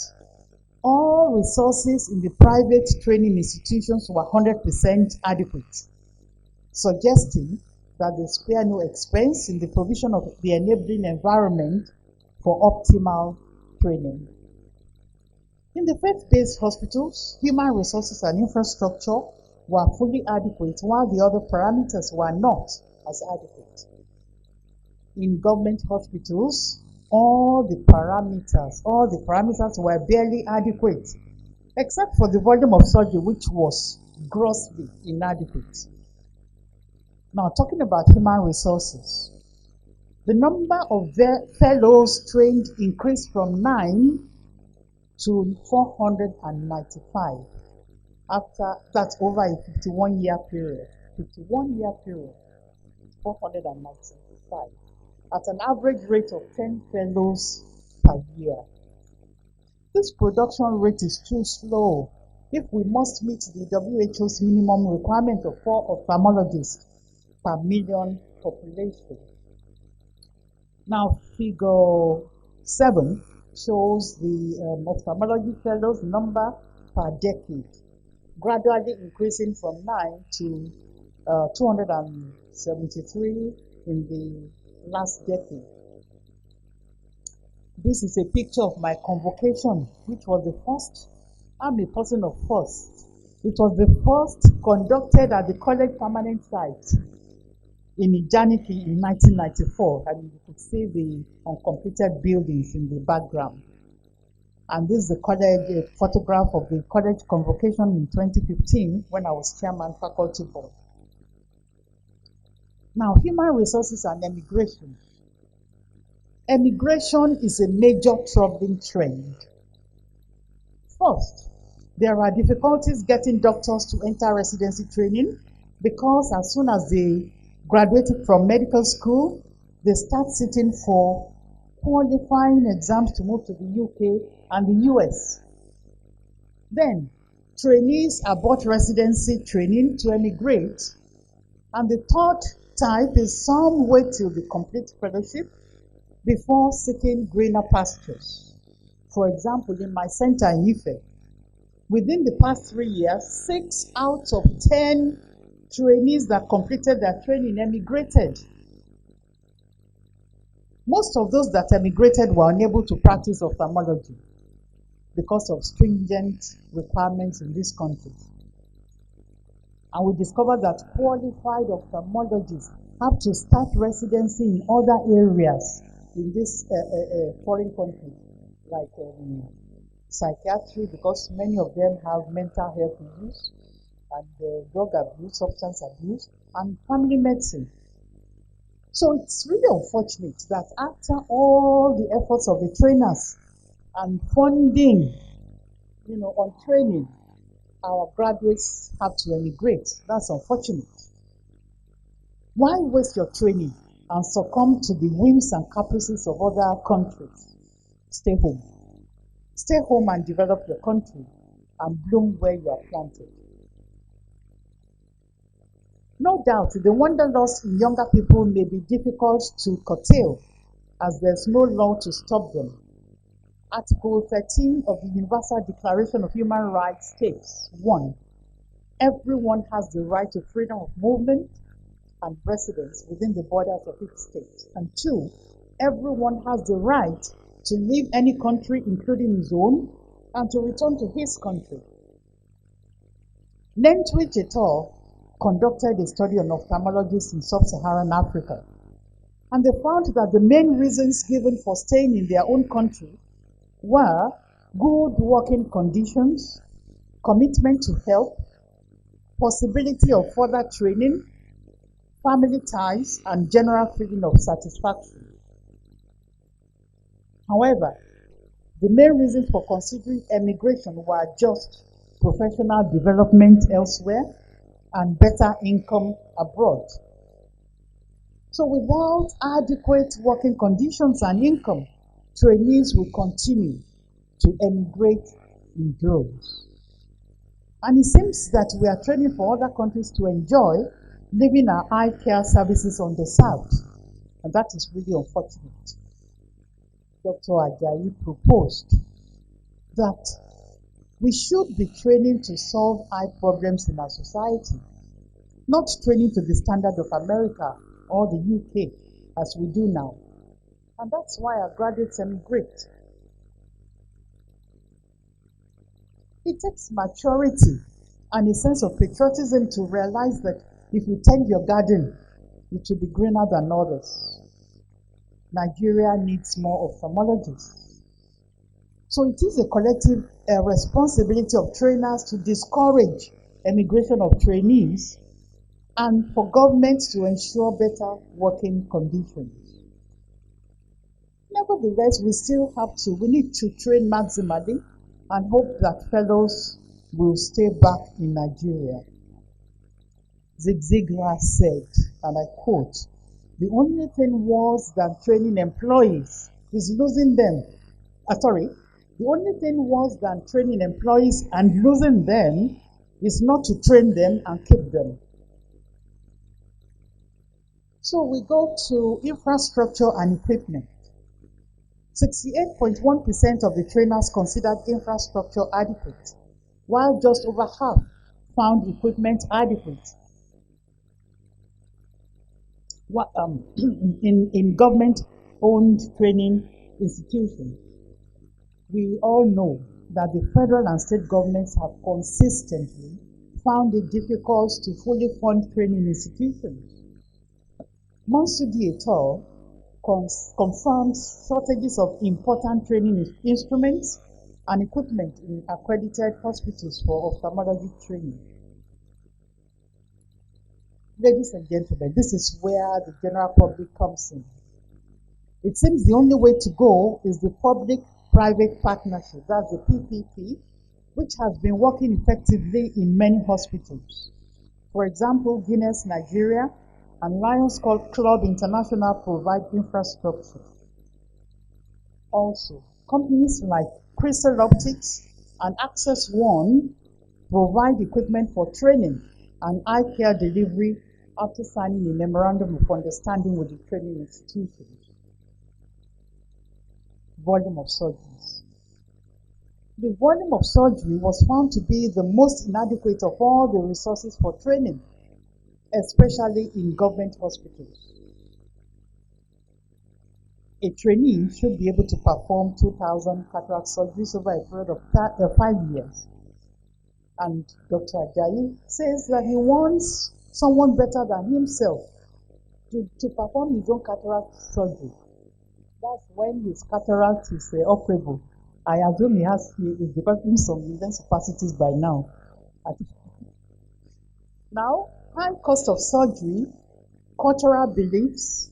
all resources in the private training institutions were 100% adequate, suggesting that they spare no expense in the provision of the enabling environment for optimal training. In the faith-based hospitals, human resources and infrastructure were fully adequate, while the other parameters were not as adequate. In government hospitals, all the parameters were barely adequate, except for the volume of surgery, which was grossly inadequate. Now, talking about human resources, the number of fellows trained increased from 9 to 495 that's over a 51-year period. 495 at an average rate of 10 fellows per year. This production rate is too slow if we must meet the WHO's minimum requirement of 4 ophthalmologists per million population. Now, figure 7 shows the ophthalmology fellows number per decade, gradually increasing from 9 to 273 in the last decade. This is a picture of my convocation, which was the first. I'm a person of first. It was the first conducted at the college permanent site in Ijaniki in 1994, and you could see the uncompleted buildings in the background. And this is the college photograph of the college convocation in 2015 when I was chairman faculty board. Now, human resources and emigration. Emigration is a major troubling trend. First, there are difficulties getting doctors to enter residency training because as soon as they graduated from medical school, they start sitting for qualifying exams to move to the UK and the US. Then, trainees abort residency training to emigrate. And the third type is some wait till they complete fellowship before seeking greener pastures. For example, in my center in Ife, within the past 3 years, 6 out of 10 trainees that completed their training emigrated. Most of those that emigrated were unable to practice ophthalmology because of stringent requirements in this country. And we discovered that qualified ophthalmologists have to start residency in other areas in this foreign country, like psychiatry, because many of them have mental health issues, and drug abuse, substance abuse, and family medicine. So it's really unfortunate that after all the efforts of the trainers and funding, on training, our graduates have to emigrate. That's unfortunate. Why waste your training and succumb to the whims and caprices of other countries? Stay home. Stay home and develop your country and bloom where you are planted. No doubt, the wanderlust in younger people may be difficult to curtail as there's no law to stop them. Article 13 of the Universal Declaration of Human Rights states, 1. Everyone has the right to freedom of movement and residence within the borders of each state. And 2. Everyone has the right to leave any country, including his own, and to return to his country. Nentwich et al. Conducted a study on ophthalmologists in sub-Saharan Africa, and they found that the main reasons given for staying in their own country were good working conditions, commitment to help, possibility of further training, family ties, and general feeling of satisfaction. However, the main reasons for considering emigration were just professional development elsewhere, and better income abroad. So without adequate working conditions and income, trainees will continue to emigrate in droves. And it seems that we are training for other countries to enjoy leaving our eye care services underserved. And that is really unfortunate. Dr. Ajayi proposed that we should be training to solve eye problems in our society, not training to the standard of America or the UK as we do now. And that's why our graduates emigrate. It takes maturity and a sense of patriotism to realize that if you tend your garden, it will be greener than others. Nigeria needs more ophthalmologists. So it is a collective responsibility of trainers to discourage emigration of trainees and for governments to ensure better working conditions. Nevertheless, we need to train maximally and hope that fellows will stay back in Nigeria. Zig Ziglar said, and I quote, "The only thing worse than training employees is losing them." The only thing worse than training employees and losing them is not to train them and keep them. So we go to infrastructure and equipment. 68.1% of the trainers considered infrastructure adequate, while just over half found equipment adequate. In government-owned training institutions, we all know that the federal and state governments have consistently found it difficult to fully fund training institutions. Mansudi et al. Confirms shortages of important training instruments and equipment in accredited hospitals for ophthalmology training. Ladies and gentlemen, this is where the general public comes in. It seems the only way to go is the public-private partnership, that's the PPP, which has been working effectively in many hospitals. For example, Guinness Nigeria and Lions Club International provide infrastructure. Also, companies like Crystal Optics and Access One provide equipment for training and eye care delivery after signing a memorandum of understanding with the training institutions. Volume of surgeries. The volume of surgery was found to be the most inadequate of all the resources for training, especially in government hospitals. A trainee should be able to perform 2,000 cataract surgeries over a period of 5 years. And Dr. Ajayi says that he wants someone better than himself to perform his own cataract surgery. That's when his cataract is operable. I assume he is developing some capacities by now. Now, high cost of surgery, cultural beliefs,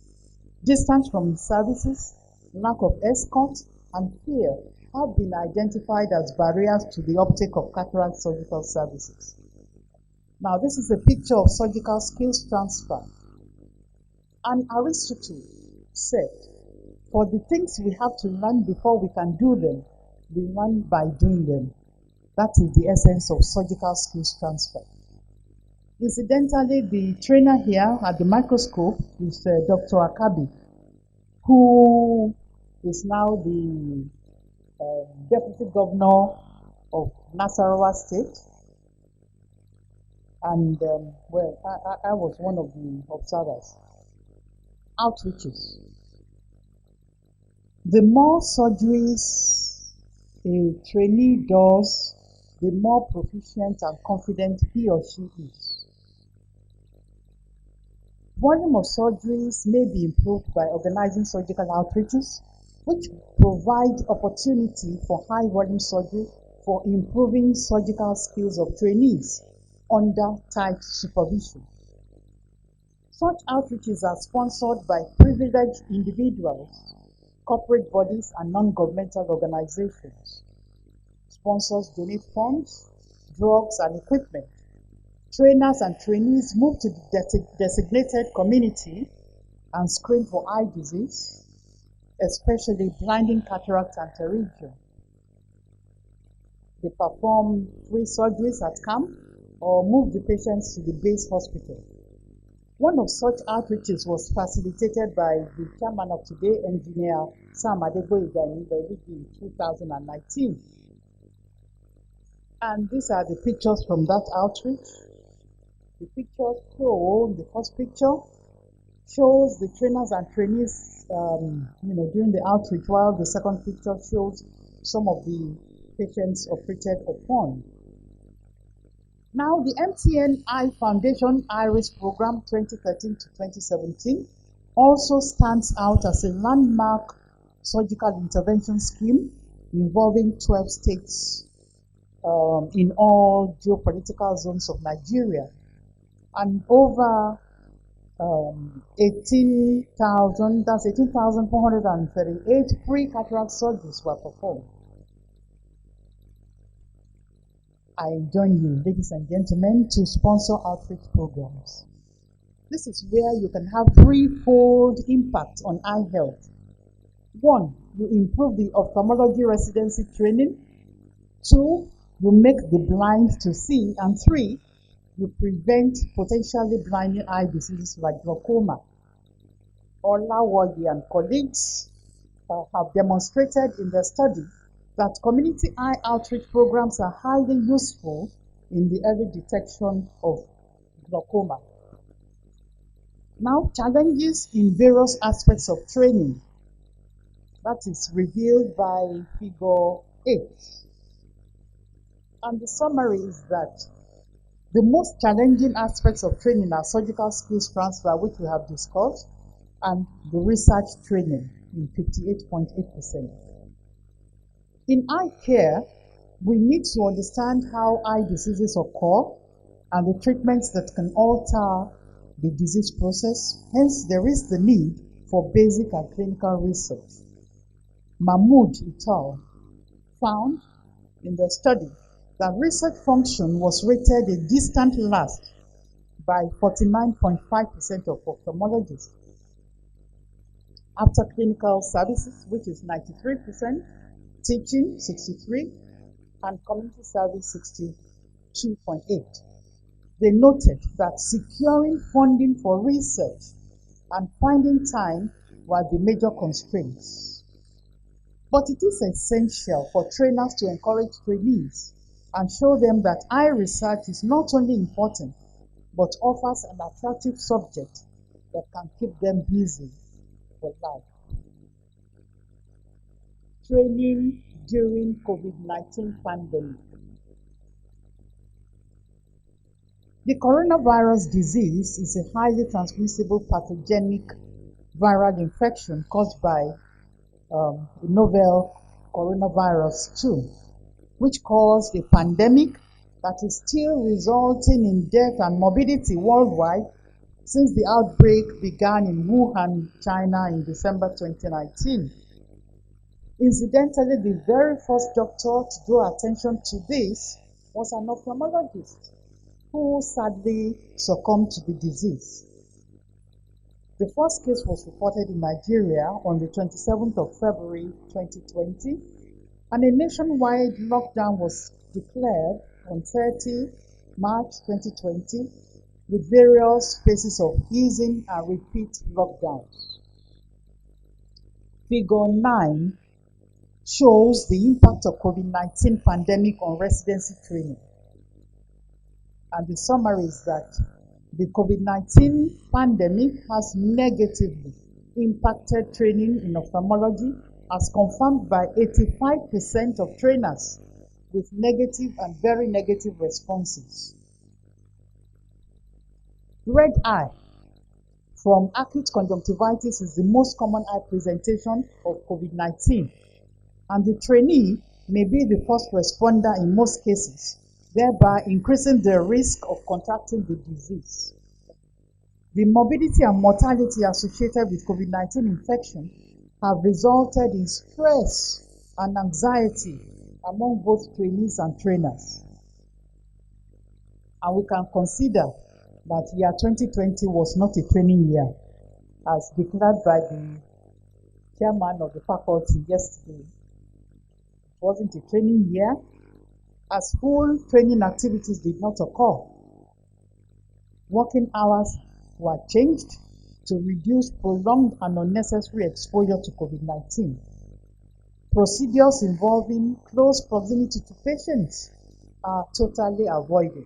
distance from services, lack of escort, and fear have been identified as barriers to the uptake of cataract surgical services. Now, this is a picture of surgical skills transfer. And Aristotle said, for the things we have to learn before we can do them, we learn by doing them. That is the essence of surgical skills transfer. Incidentally, the trainer here at the microscope is Dr. Akabi, who is now the Deputy Governor of Nasarawa State. And, I was one of the observers. Outreaches. The more surgeries a trainee does, the more proficient and confident he or she is. Volume of surgeries may be improved by organizing surgical outreaches, which provide opportunity for high volume surgery for improving surgical skills of trainees under tight supervision. Such outreaches are sponsored by privileged individuals, corporate bodies, and non-governmental organizations. Sponsors donate funds, drugs, and equipment. Trainers and trainees move to the designated community and screen for eye disease, especially blinding, cataract, and pterygium. They perform free surgeries at camp or move the patients to the base hospital. One of such outreaches was facilitated by the chairman of today, Engineer Sam Adegboyega in 2019. And these are the pictures from that outreach. The pictures show, the first picture shows the trainers and trainees during the outreach, while the second picture shows some of the patients operated upon. Now, the MTN Eye Foundation IRIS program 2013 to 2017 also stands out as a landmark surgical intervention scheme involving 12 states in all geopolitical zones of Nigeria, and over 18,438 free cataract surgeries were performed. I join you, ladies and gentlemen, to sponsor outreach programs. This is where you can have threefold impact on eye health. 1, you improve the ophthalmology residency training. 2, you make the blind to see. And 3, you prevent potentially blinding eye diseases like glaucoma. Olawoye and colleagues have demonstrated in their study that community eye outreach programs are highly useful in the early detection of glaucoma. Now, challenges in various aspects of training. That is revealed by figure 8. And the summary is that the most challenging aspects of training are surgical skills transfer, which we have discussed, and the research training in 58.8%. In eye care, we need to understand how eye diseases occur and the treatments that can alter the disease process. Hence, there is the need for basic and clinical research. Mahmood et al. Found in their study that research function was rated a distant last by 49.5% of ophthalmologists. After clinical services, which is 93%, teaching 63%, and community service 62.8%. They noted that securing funding for research and finding time were the major constraints. But it is essential for trainers to encourage trainees and show them that eye research is not only important, but offers an attractive subject that can keep them busy for life. Training during COVID-19 pandemic. The coronavirus disease is a highly transmissible pathogenic viral infection caused by the novel coronavirus 2, which caused a pandemic that is still resulting in death and morbidity worldwide since the outbreak began in Wuhan, China in December 2019. Incidentally, the very first doctor to draw attention to this was an ophthalmologist who sadly succumbed to the disease. The first case was reported in Nigeria on the 27th of February 2020, and a nationwide lockdown was declared on 30 March 2020 with various phases of easing and repeat lockdowns. Figure 9 shows the impact of COVID-19 pandemic on residency training. And the summary is that the COVID-19 pandemic has negatively impacted training in ophthalmology, as confirmed by 85% of trainers with negative and very negative responses. Red eye from acute conjunctivitis is the most common eye presentation of COVID-19, and the trainee may be the first responder in most cases, thereby increasing the risk of contracting the disease. The morbidity and mortality associated with COVID-19 infection have resulted in stress and anxiety among both trainees and trainers. And we can consider that year 2020 was not a training year, as declared by the chairman of the faculty yesterday. It wasn't a training year, as full training activities did not occur. Working hours were changed to reduce prolonged and unnecessary exposure to COVID-19. Procedures involving close proximity to patients are totally avoided.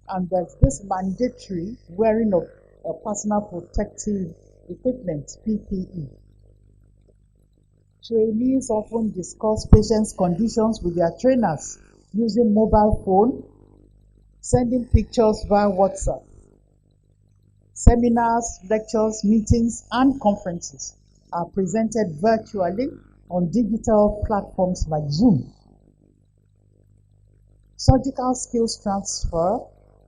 And there's this mandatory wearing of personal protective equipment, PPE. Trainees often discuss patients' conditions with their trainers using mobile phone, sending pictures via WhatsApp. Seminars, lectures, meetings, and conferences are presented virtually on digital platforms like Zoom. Surgical skills transfer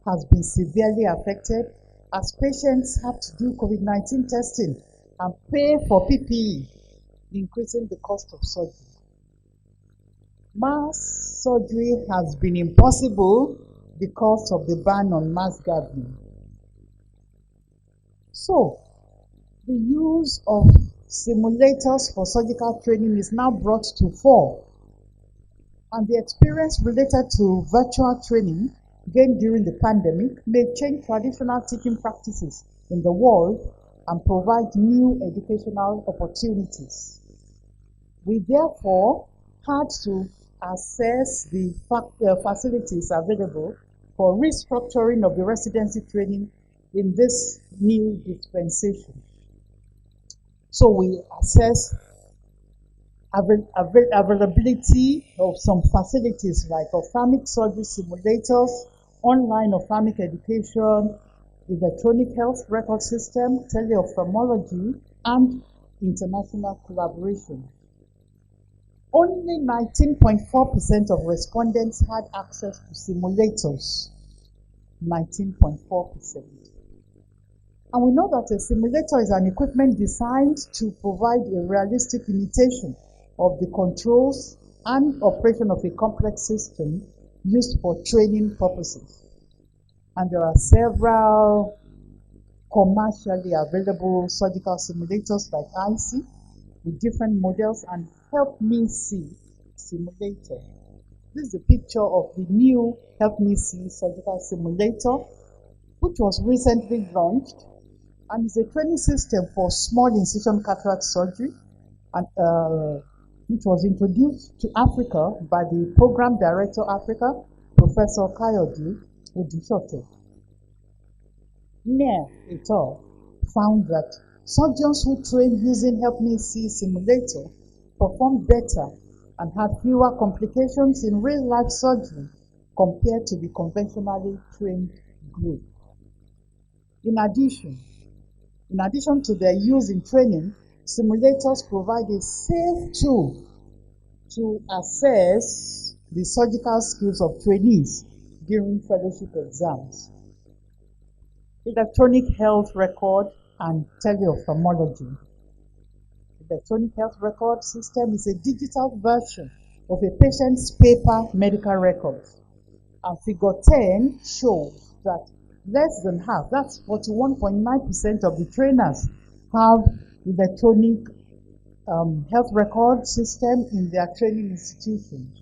has been severely affected as patients have to do COVID-19 testing and pay for PPE, increasing the cost of surgery. Mass surgery has been impossible because of the ban on mass gathering. So, the use of simulators for surgical training is now brought to fore, and the experience related to virtual training gained during the pandemic may change traditional teaching practices in the world and provide new educational opportunities. We therefore had to assess the facilities available for restructuring of the residency training in this new dispensation. So we assess availability of some facilities like ophthalmic surgery simulators, online ophthalmic education, electronic health record system, teleophthalmology, and international collaboration. Only 19.4% of respondents had access to simulators. 19.4%. And we know that a simulator is an equipment designed to provide a realistic imitation of the controls and operation of a complex system used for training purposes. And there are several commercially available surgical simulators like IC with different models and Help Me See simulator. This is a picture of the new Help Me See surgical simulator, which was recently launched and is a training system for small incision cataract surgery, and which was introduced to Africa by the Program Director Africa, Professor Kayode Odushote. Nair et al. Found that surgeons who trained using Help Me See simulator performed better and had fewer complications in real-life surgery compared to the conventionally trained group. In addition to their use in training, simulators provide a safe tool to assess the surgical skills of trainees during fellowship exams. Electronic health record and teleophthalmology. Electronic health record system is a digital version of a patient's paper medical records. And figure 10 shows that less than half, that's 41.9% of the trainers have electronic health record system in their training institutions.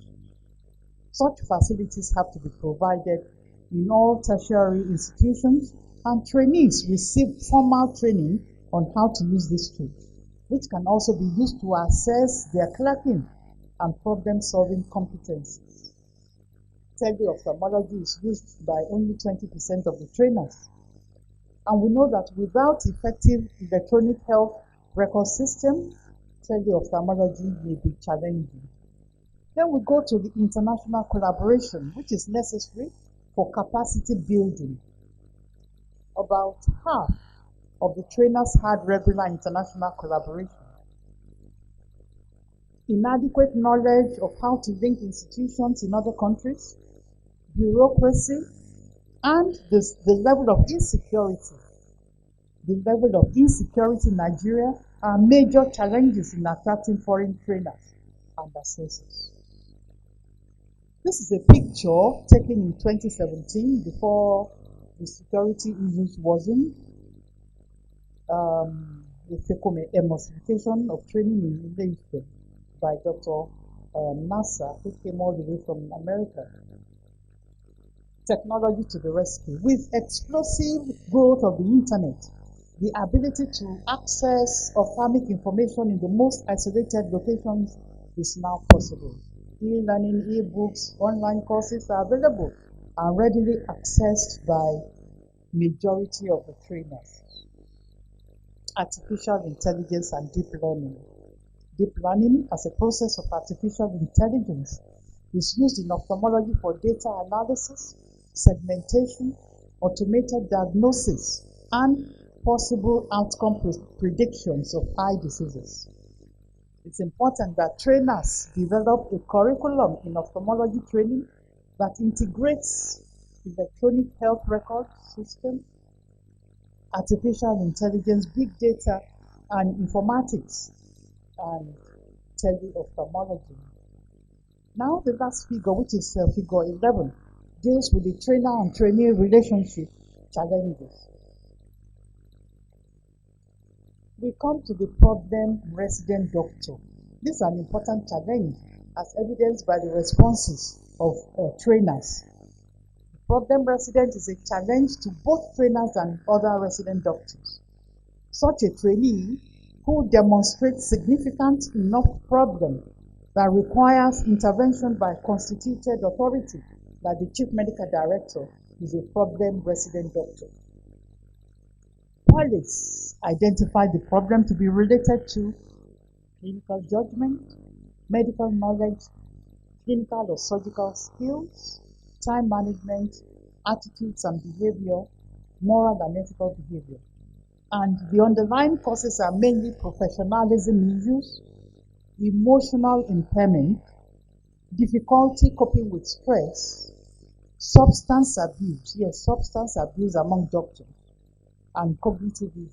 Such facilities have to be provided in all tertiary institutions, and trainees receive formal training on how to use these tools, which can also be used to assess their clerking and problem-solving competencies. Teleophthalmology is used by only 20% of the trainers. And we know that without effective electronic health record system, teleophthalmology may be challenging. Then we go to the international collaboration, which is necessary for capacity building. About half of the trainers had regular international collaboration. Inadequate knowledge of how to link institutions in other countries, bureaucracy, and the level of insecurity. The level of insecurity in Nigeria are major challenges in attracting foreign trainers and assessors. This is a picture taken in 2017 before the security issues wasn't. The emulsification of training in Ile-Ife by Dr. Nasser, who came all the way from America. Technology to the rescue. With explosive growth of the internet, the ability to access ophthalmic information in the most isolated locations is now possible. E-learning, e-books, online courses are available and readily accessed by majority of the trainers. Artificial intelligence and deep learning. Deep learning as a process of artificial intelligence is used in ophthalmology for data analysis, segmentation, automated diagnosis, and possible outcome predictions of eye diseases. It's important that trainers develop a curriculum in ophthalmology training that integrates electronic health record system, artificial intelligence, big data, and informatics, and tele-ophthalmology. Now the last figure, which is figure 11, deals with the trainer and trainee relationship challenges. We come to the problem resident doctor. This is an important challenge as evidenced by the responses of trainers. The problem resident is a challenge to both trainers and other resident doctors. Such a trainee who demonstrates significant enough problem that requires intervention by constituted authority, like the chief medical director, is a problem resident doctor. Police identified the problem to be related to clinical judgment, medical knowledge, clinical or surgical skills, time management, attitudes and behavior, moral and ethical behavior. And the underlying causes are mainly professionalism issues, emotional impairment, difficulty coping with stress, substance abuse, substance abuse among doctors, and cognitive issues.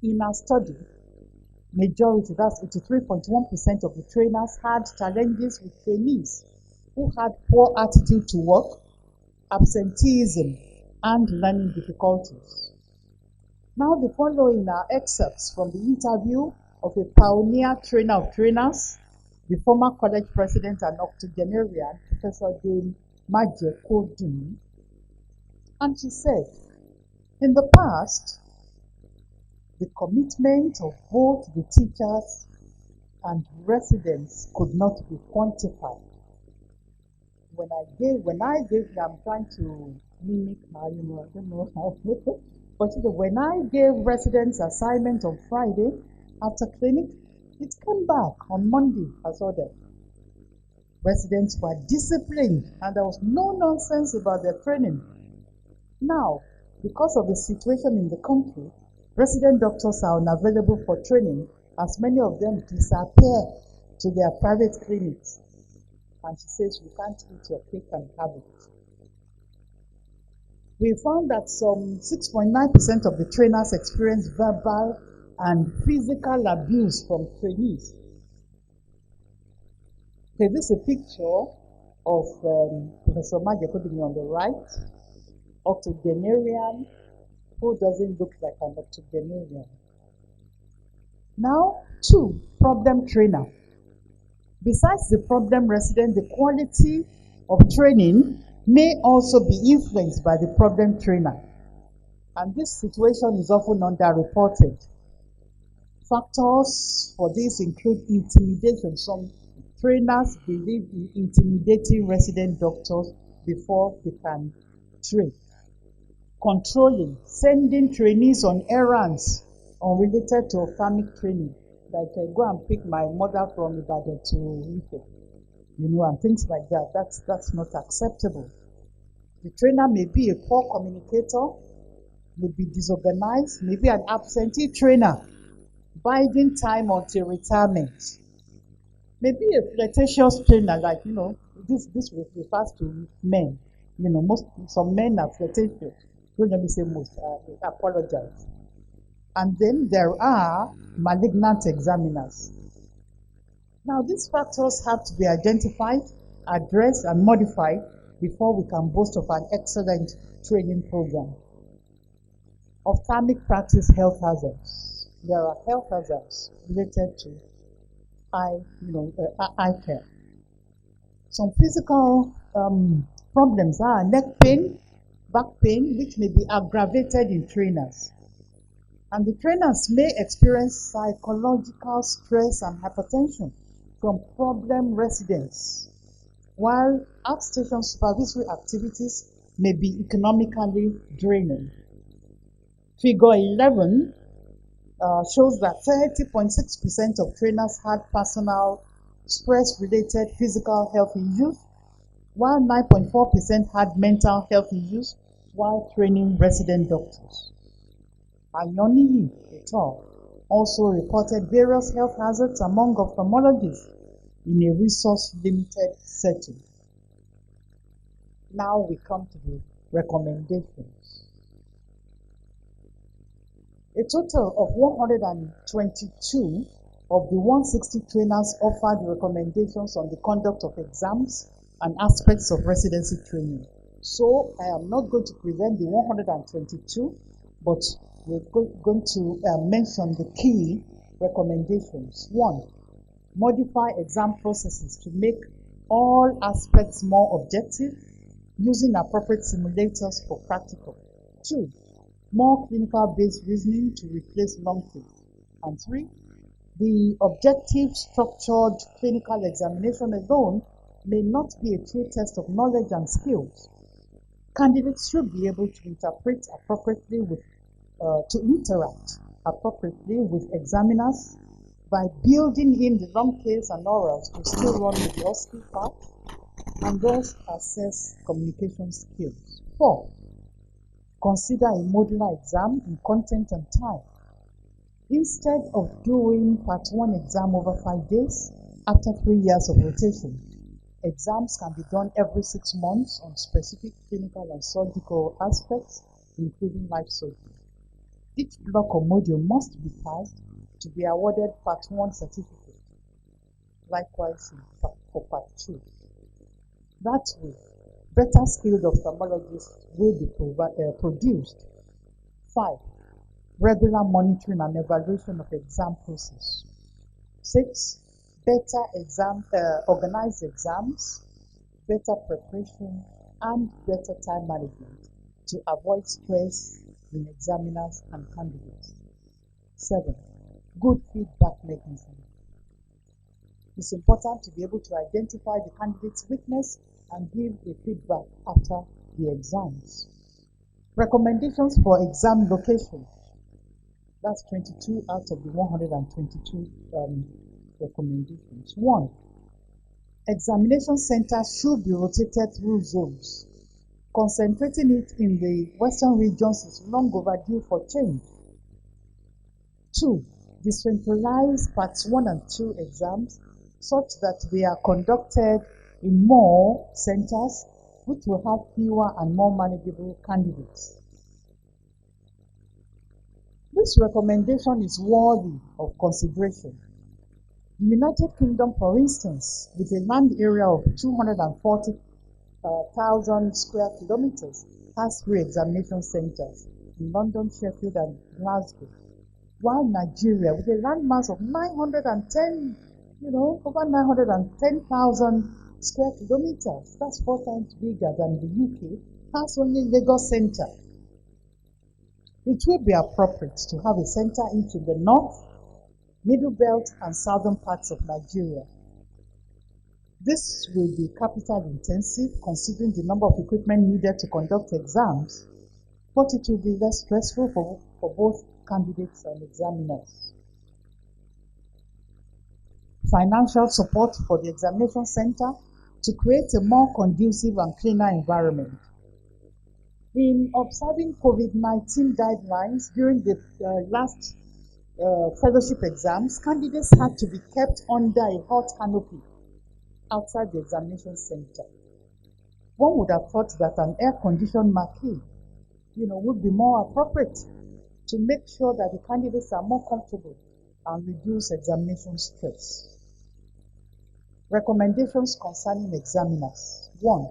In our study, majority, that's 83.1% of the trainers had challenges with trainees who had poor attitude to work, absenteeism, and learning difficulties. Now the following are excerpts from the interview of a pioneer trainer of trainers, the former college president and octogenarian, Professor Dame Maje Kodun. And she said, in the past, the commitment of both the teachers and residents could not be quantified. When I gave, I'm trying to mimic her, I don't know how, but when I gave residents assignment on Friday after clinic, it came back on Monday as ordered. Residents were disciplined and there was no nonsense about their training. Now, because of the situation in the country, resident doctors are unavailable for training as many of them disappear to their private clinics. And she says, you can't eat your cake and have it. We found that some 6.9% of the trainers experience verbal and physical abuse from trainees. Okay, this is a picture of Professor Maje Kodun on the right, octogenarian, who doesn't look like an octogenarian. Now, 2, problem trainer. Besides the problem resident, the quality of training may also be influenced by the problem trainer. And this situation is often underreported. Factors for this include intimidation. Some trainers believe in intimidating resident doctors before they can train. Controlling, sending trainees on errands unrelated to ophthalmic training. Like go and pick my mother from Ibadan to Ile-Ife, and things like that. That's not acceptable. The trainer may be a poor communicator, may be disorganized, may be an absentee trainer, biding time until retirement. May be a flirtatious trainer, like this refers to men. Some men are flirtatious. Don't let me say most. I apologize. And then there are malignant examiners. Now, these factors have to be identified, addressed, and modified before we can boast of an excellent training program. Ophthalmic practice health hazards. There are health hazards related to eye care. Some physical problems are neck pain, back pain, which may be aggravated in trainers. And the trainers may experience psychological stress and hypertension from problem residents, while outstation supervisory activities may be economically draining. Figure 11 shows that 30.6% of trainers had personal stress-related physical health issues, while 9.4% had mental health issues while training resident doctors. Ayoniyi et al. Also reported various health hazards among ophthalmologists in a resource-limited setting. Now we come to the recommendations. A total of 122 of the 160 trainers offered recommendations on the conduct of exams and aspects of residency training. So I am not going to present the 122, but we're going to mention the key recommendations. 1. Modify exam processes to make all aspects more objective, using appropriate simulators for practical. 2. More clinical-based reasoning to replace long quiz. And 3. The objective, structured clinical examination alone may not be a true test of knowledge and skills. Candidates should be able to interact appropriately with examiners by building in the long case and orals to still run with the OSCE part, and thus assess communication skills. 4. Consider a modular exam in content and time. Instead of doing part 1 exam over 5 days after 3 years of rotation, exams can be done every 6 months on specific clinical and surgical aspects, including life surgery. Each block or module must be passed to be awarded part 1 certificate. Likewise for part 2. That way, better skilled ophthalmologists will be produced. 5. Regular monitoring and evaluation of exam process. 6. Better organized exams, better preparation, and better time management to avoid stress in examiners and candidates. 7. Good feedback mechanism. It's important to be able to identify the candidate's weakness and give a feedback after the exams. Recommendations for exam location. That's 22 out of the 122 recommendations. 1. Examination centers should be rotated through zones. Concentrating it in the western regions is long overdue for change. 2. Decentralize parts 1 and 2 exams such that they are conducted in more centers, which will have fewer and more manageable candidates. This recommendation is worthy of consideration. The United Kingdom, for instance, with a land area of 240,000 square kilometers, has 3 examination centers in London, Sheffield, and Glasgow. While Nigeria, with a landmass of over 910,000 square kilometers, that's 4 times bigger than the UK, has only Lagos Center. It will be appropriate to have a center each in the north, middle belt, and southern parts of Nigeria. This will be capital intensive considering the number of equipment needed to conduct exams, but it will be less stressful for both candidates and examiners. Financial support for the examination center to create a more conducive and cleaner environment. In observing COVID-19 guidelines during the last fellowship exams, candidates had to be kept under a hot canopy outside the examination center. One would have thought that an air-conditioned marquee, would be more appropriate to make sure that the candidates are more comfortable and reduce examination stress. Recommendations concerning examiners. 1.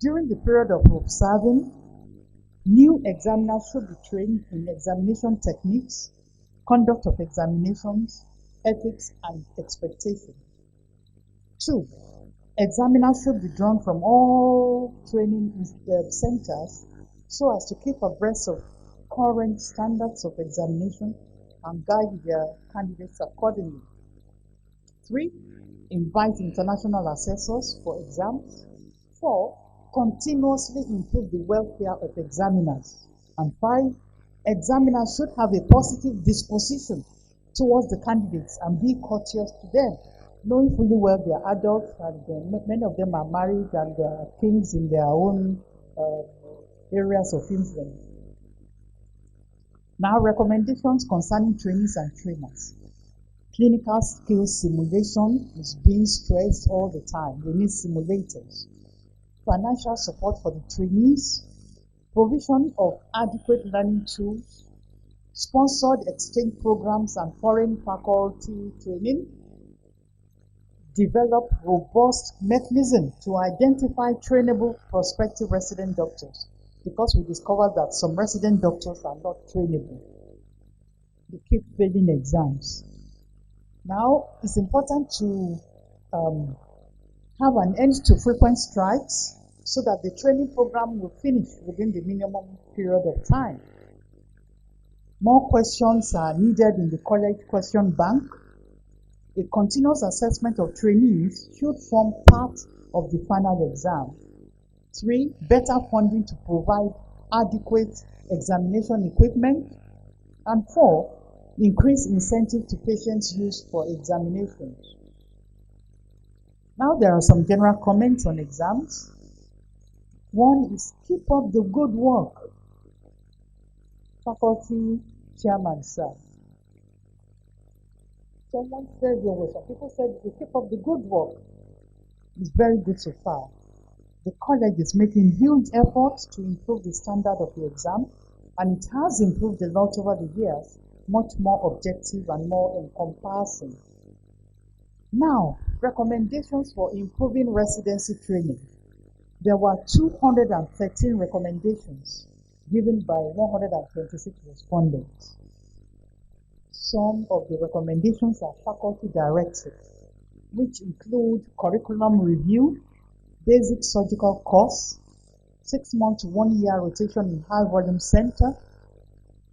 During the period of observing, new examiners should be trained in examination techniques, conduct of examinations, ethics, and expectation. 2. Examiners should be drawn from all training centers so as to keep abreast of current standards of examination and guide their candidates accordingly. 3. Invite international assessors for exams. 4. Continuously improve the welfare of examiners. And 5. Examiners should have a positive disposition towards the candidates and be courteous to them, knowing fully well they are adults and many of them are married and they are kings in their own areas of influence. Now, recommendations concerning trainees and trainers. Clinical skills simulation is being stressed all the time. We need simulators. Financial support for the trainees. Provision of adequate learning tools. Sponsored exchange programs and foreign faculty training. Develop robust mechanism to identify trainable prospective resident doctors, because we discovered that some resident doctors are not trainable. They keep failing exams. Now, it's important to have an end to frequent strikes so that the training program will finish within the minimum period of time. More questions are needed in the college question bank. A continuous assessment of trainees should form part of the final exam. 3. Better funding to provide adequate examination equipment. And 4. Increase incentive to patients used for examinations. Now there are some general comments on exams. 1 is keep up the good work. Faculty chairman, sir. Someone said there were some people said you keep up the good work. It's very good so far. The college is making huge efforts to improve the standard of the exam, and it has improved a lot over the years, much more objective and more encompassing. Now, recommendations for improving residency training. There were 213 recommendations given by 126 respondents. Some of the recommendations are faculty directed, which include curriculum review, basic surgical course, 6-month to 1-year rotation in high volume center,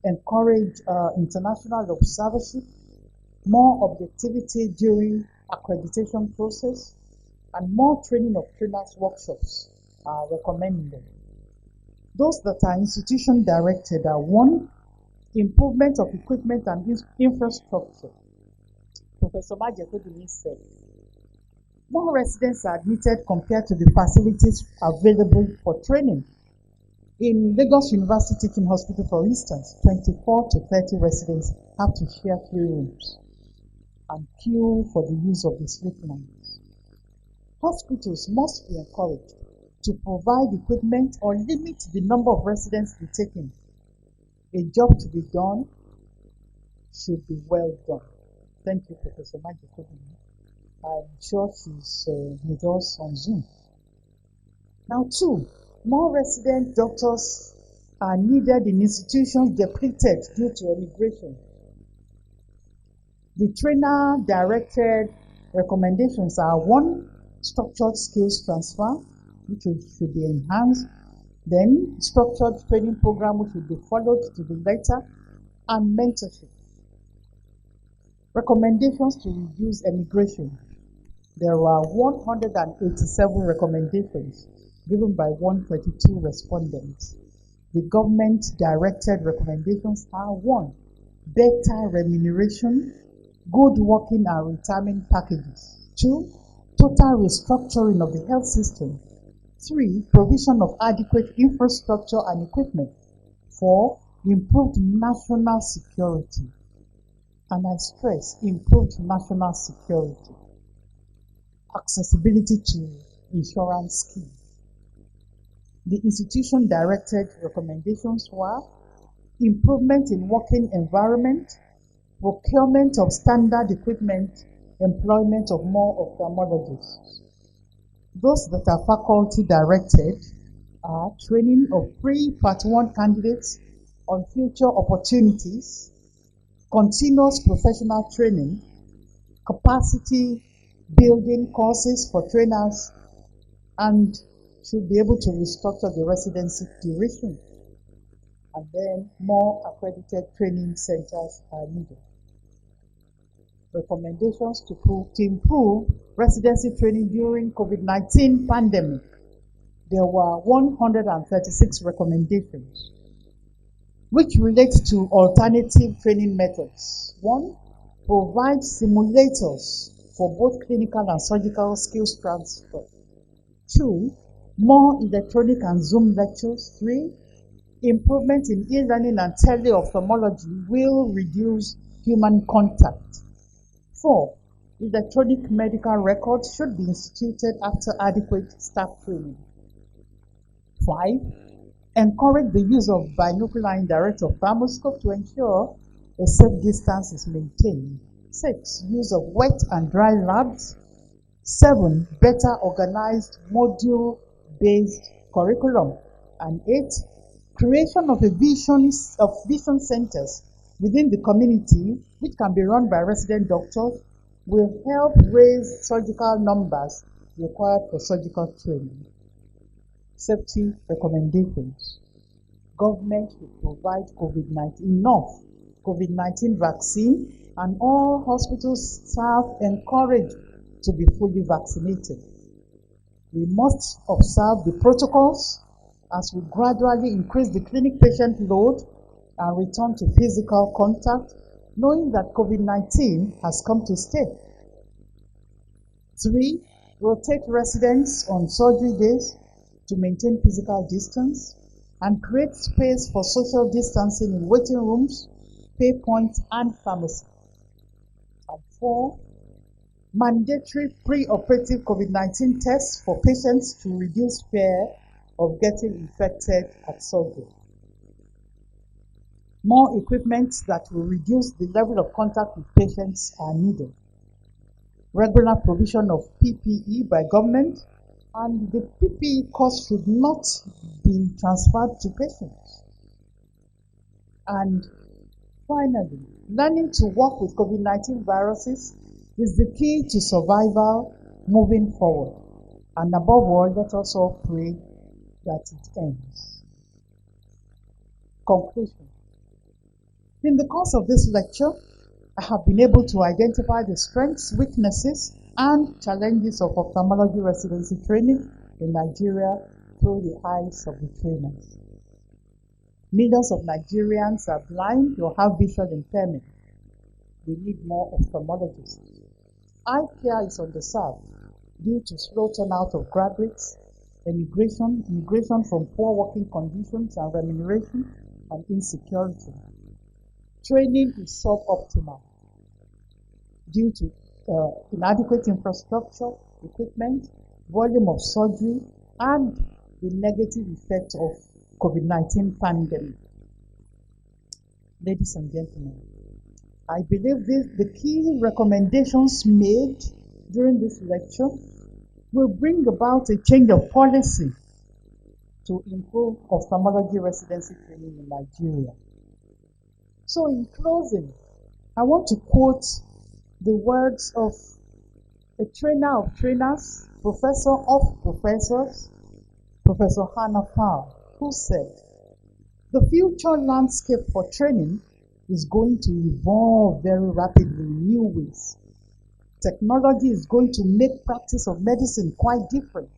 encourage international observership, more objectivity during accreditation process, and more training of trainers workshops are recommended. Those that are institution directed are 1. Improvement of equipment and infrastructure. Professor Majekodumi said, more residents are admitted compared to the facilities available for training. In Lagos University Teaching Hospital, for instance, 24 to 30 residents have to share 3 rooms and queue for the use of the sleep lines. Hospitals must be encouraged to provide equipment or limit the number of residents to be taken. A job to be done should be well done. Thank you, Professor Majekodumi. I'm sure she's with us on Zoom. Now, 2, more resident doctors are needed in institutions depleted due to emigration. The trainer-directed recommendations are 1, structured skills transfer, which should be enhanced. Then, structured training program which will be followed to the letter, and mentorship. Recommendations to reduce emigration. There are 187 recommendations given by 132 respondents. The government-directed recommendations are 1. Better remuneration, good working and retirement packages. 2. Total restructuring of the health system. 3. Provision of adequate infrastructure and equipment. 4. Improved national security. And I stress, improved national security. Accessibility to insurance scheme. The institution-directed recommendations were improvement in working environment, procurement of standard equipment, employment of more ophthalmologists. Those that are faculty directed are training of pre-Part 1 candidates on future opportunities, continuous professional training, capacity building courses for trainers, and should be able to restructure the residency duration. And then more accredited training centers are needed. Recommendations to improve residency training during COVID-19 pandemic. There were 136 recommendations, which relate to alternative training methods. 1, provide simulators for both clinical and surgical skills transfer. 2, more electronic and Zoom lectures. 3, improvement in e-learning and tele-ophthalmology will reduce human contact. 4, electronic medical records should be instituted after adequate staff training. 5, encourage the use of binocular indirect ophthalmoscope to ensure a safe distance is maintained. 6, use of wet and dry labs. 7, better organized module-based curriculum. And 8, creation of vision centers within the community, which can be run by resident doctors, will help raise surgical numbers required for surgical training. Safety recommendations. Government should provide enough COVID-19 vaccine, and all hospital staff encouraged to be fully vaccinated. We must observe the protocols as we gradually increase the clinic patient load and return to physical contact, knowing that COVID-19 has come to stay. 3, rotate residents on surgery days to maintain physical distance and create space for social distancing in waiting rooms, pay points, and pharmacy. And 4, mandatory pre-operative COVID-19 tests for patients to reduce fear of getting infected at surgery. More equipment that will reduce the level of contact with patients are needed. Regular provision of PPE by government, and the PPE cost should not be transferred to patients. And finally, learning to work with COVID-19 viruses is the key to survival moving forward. And above all, let us all pray that it ends. Conclusion. In the course of this lecture, I have been able to identify the strengths, weaknesses, and challenges of ophthalmology residency training in Nigeria through the eyes of the trainers. Millions of Nigerians are blind or have visual impairment. We need more ophthalmologists. Eye care is underserved due to slow turnout of graduates, immigration from poor working conditions and remuneration, and insecurity. Training is suboptimal due to inadequate infrastructure, equipment, volume of surgery, and the negative effect of COVID-19 pandemic. Ladies and gentlemen, I believe the key recommendations made during this lecture will bring about a change of policy to improve ophthalmology residency training in Nigeria. So in closing, I want to quote the words of a trainer of trainers, professor of professors, Professor Hannah Powell, who said, "The future landscape for training is going to evolve very rapidly in new ways. Technology is going to make practice of medicine quite different,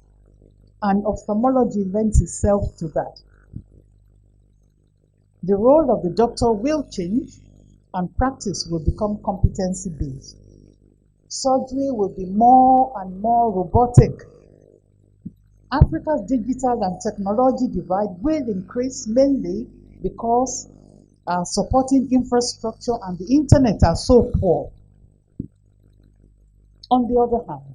and ophthalmology lends itself to that. The role of the doctor will change, and practice will become competency-based. Surgery will be more and more robotic. Africa's digital and technology divide will increase mainly because our supporting infrastructure and the internet are so poor. On the other hand,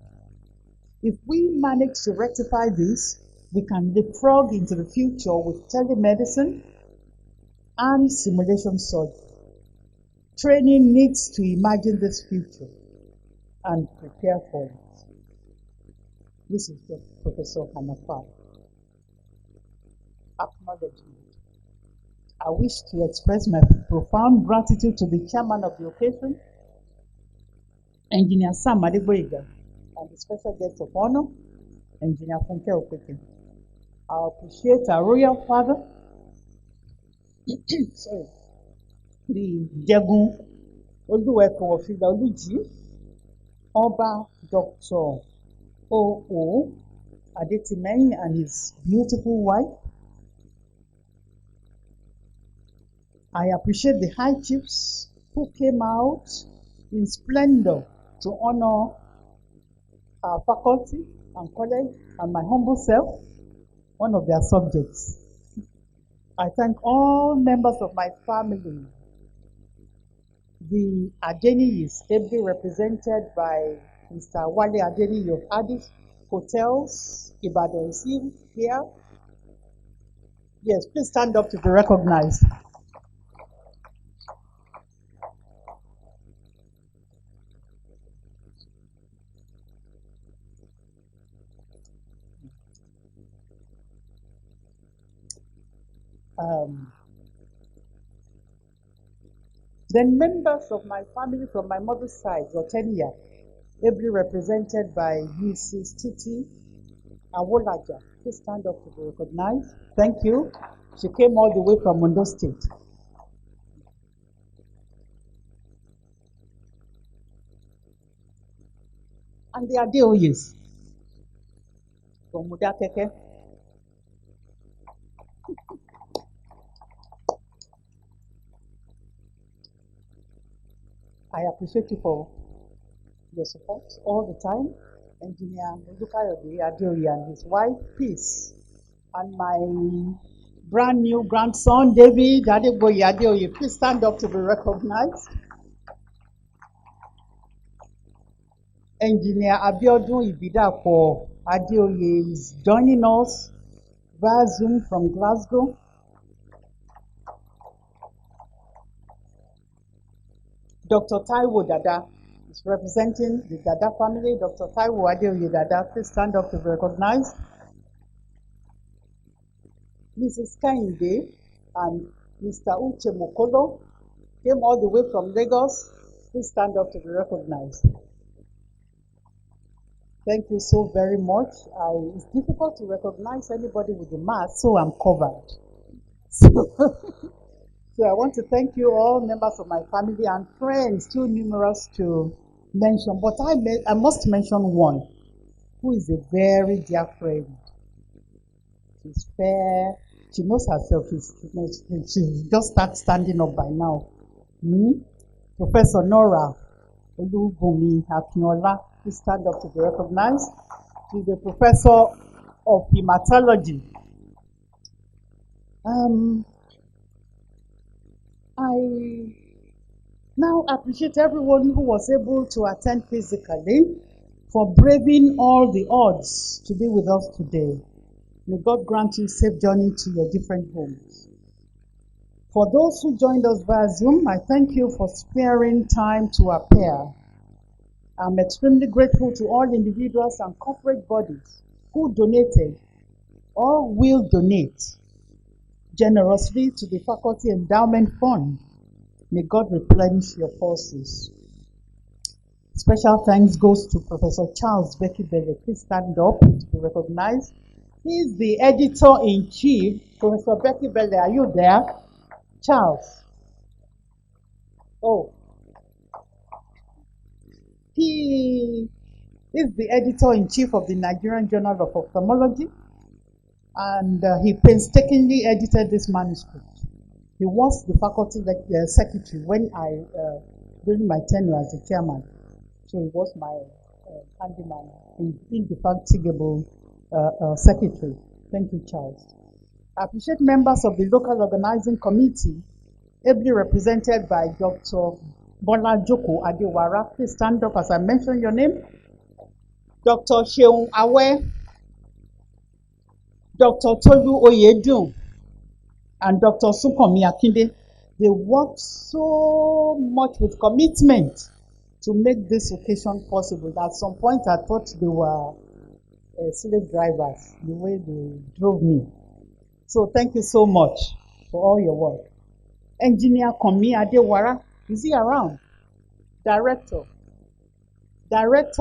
if we manage to rectify this, we can leapfrog into the future with telemedicine and simulation surgery. Training needs to imagine this future, and prepare for it. This is Professor Hanafa. Acknowledgement. I wish to express my profound gratitude to the chairman of the occasion, Engineer Sam Adegboyega, and the special guest of honor, Engineer Funke Opeke. I appreciate our royal father, sorry, the Jagun Oluwekun of Iba Oluji, Oba Dr. O.O. Adetimehin and his beautiful wife. I appreciate the high chiefs who came out in splendor to honor our faculty and college and my humble self, one of their subjects. I thank all members of my family. The Adeni is ably represented by Mr. Wale Adeni of Addis Hotels. Ibadan is here. Yes, please stand up to be recognized. Then members of my family from my mother's side, Rotenia, ably represented by Mrs. Titi Awolaja. Please stand up to be recognized. Thank you. She came all the way from Ondo State. And the Adeoyes from Mudakeke. I appreciate you for your support all the time. Engineer Udukayode Adeoye and his wife, Peace. And my brand new grandson, David Adegboye Adeoye. Please stand up to be recognized. Engineer Abiodun Ibidapo Adeoye is joining us via Zoom from Glasgow. Dr. Taiwo Dada is representing the Dada family. Dr. Taiwo Adeoye Dada, please stand up to be recognized. Mrs. Kainde and Mr. Uche Mokolo came all the way from Lagos. Please stand up to be recognized. Thank you so very much. It's difficult to recognize anybody with the mask, so I'm covered. So I want to thank you all, members of my family and friends, too numerous to mention. But I must mention one, who is a very dear friend. She's fair. She knows herself. She's just started standing up by now. Professor Nora Olubumi Akinola, please stand up to be recognized. She's a professor of hematology. I now appreciate everyone who was able to attend physically for braving all the odds to be with us today. May God grant you safe journey to your different homes. For those who joined us via Zoom, I thank you for sparing time to appear. I'm extremely grateful to all individuals and corporate bodies who donated or will donate generously to the Faculty Endowment Fund. May God replenish your forces. Special thanks goes to Professor Charles Becky-Belle. Please stand up to be recognized. He is the editor-in-chief. Professor Becky-Belle, are you there? Charles. Oh. He is the editor-in-chief of the Nigerian Journal of Ophthalmology, and he painstakingly edited this manuscript. He was the faculty secretary when during my tenure as the chairman. So he was my handyman, indefatigable secretary. Thank you, Charles. I appreciate members of the local organizing committee, ably represented by Dr. Bola Joko Adewara. Please stand up as I mention your name. Dr. Sheung Awe, Dr. Tolu Oyedun, and Dr. Sukomi Akinde. They worked so much with commitment to make this occasion possible. At some point, I thought they were slave drivers, the way they drove me. So thank you so much for all your work. Engineer Komi Adewara, is he around? Director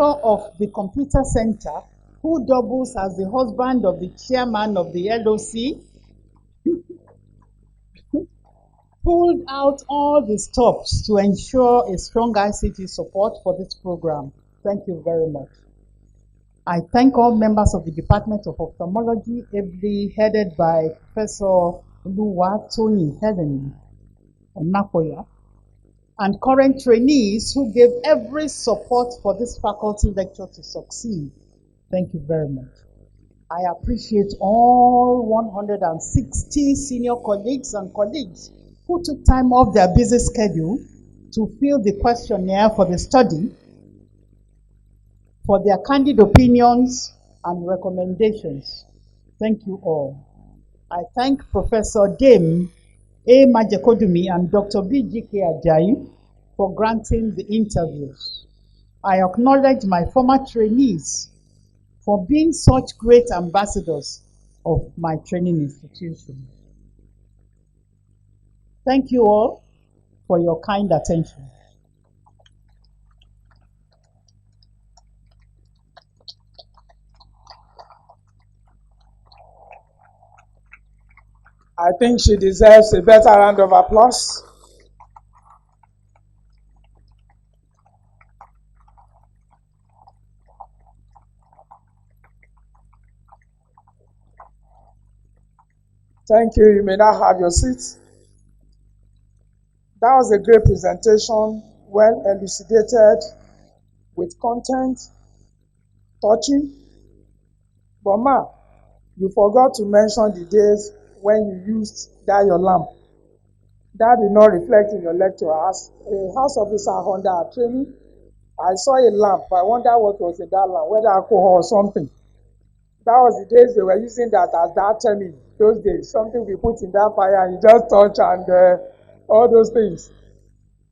of the Computer Center, who doubles as the husband of the chairman of the LOC, pulled out all the stops to ensure a strong ICT support for this program. Thank you very much. I thank all members of the Department of Ophthalmology, ably headed by Professor Oluwatoyin Helen Onakoya, and current trainees who gave every support for this faculty lecture to succeed. Thank you very much. I appreciate all 160 senior colleagues and colleagues who took time off their busy schedule to fill the questionnaire for the study, for their candid opinions and recommendations. Thank you all. I thank Professor Dame A. Majekodumi and Dr. B.G.K. Ajayi for granting the interviews. I acknowledge my former trainees for being such great ambassadors of my training institution. Thank you all for your kind attention. I think she deserves a better round of applause. Thank you. You may now have your seat. That was a great presentation, well elucidated, with content, touching. But ma, you forgot to mention the days when you used that your lamp. That did not reflect in your lecture. As a house officer under our training, I saw a lamp. I wonder what was in that lamp, whether alcohol or something. That was the days they were using that as that terming. Those days, something we put in that fire and you just touch and all those things.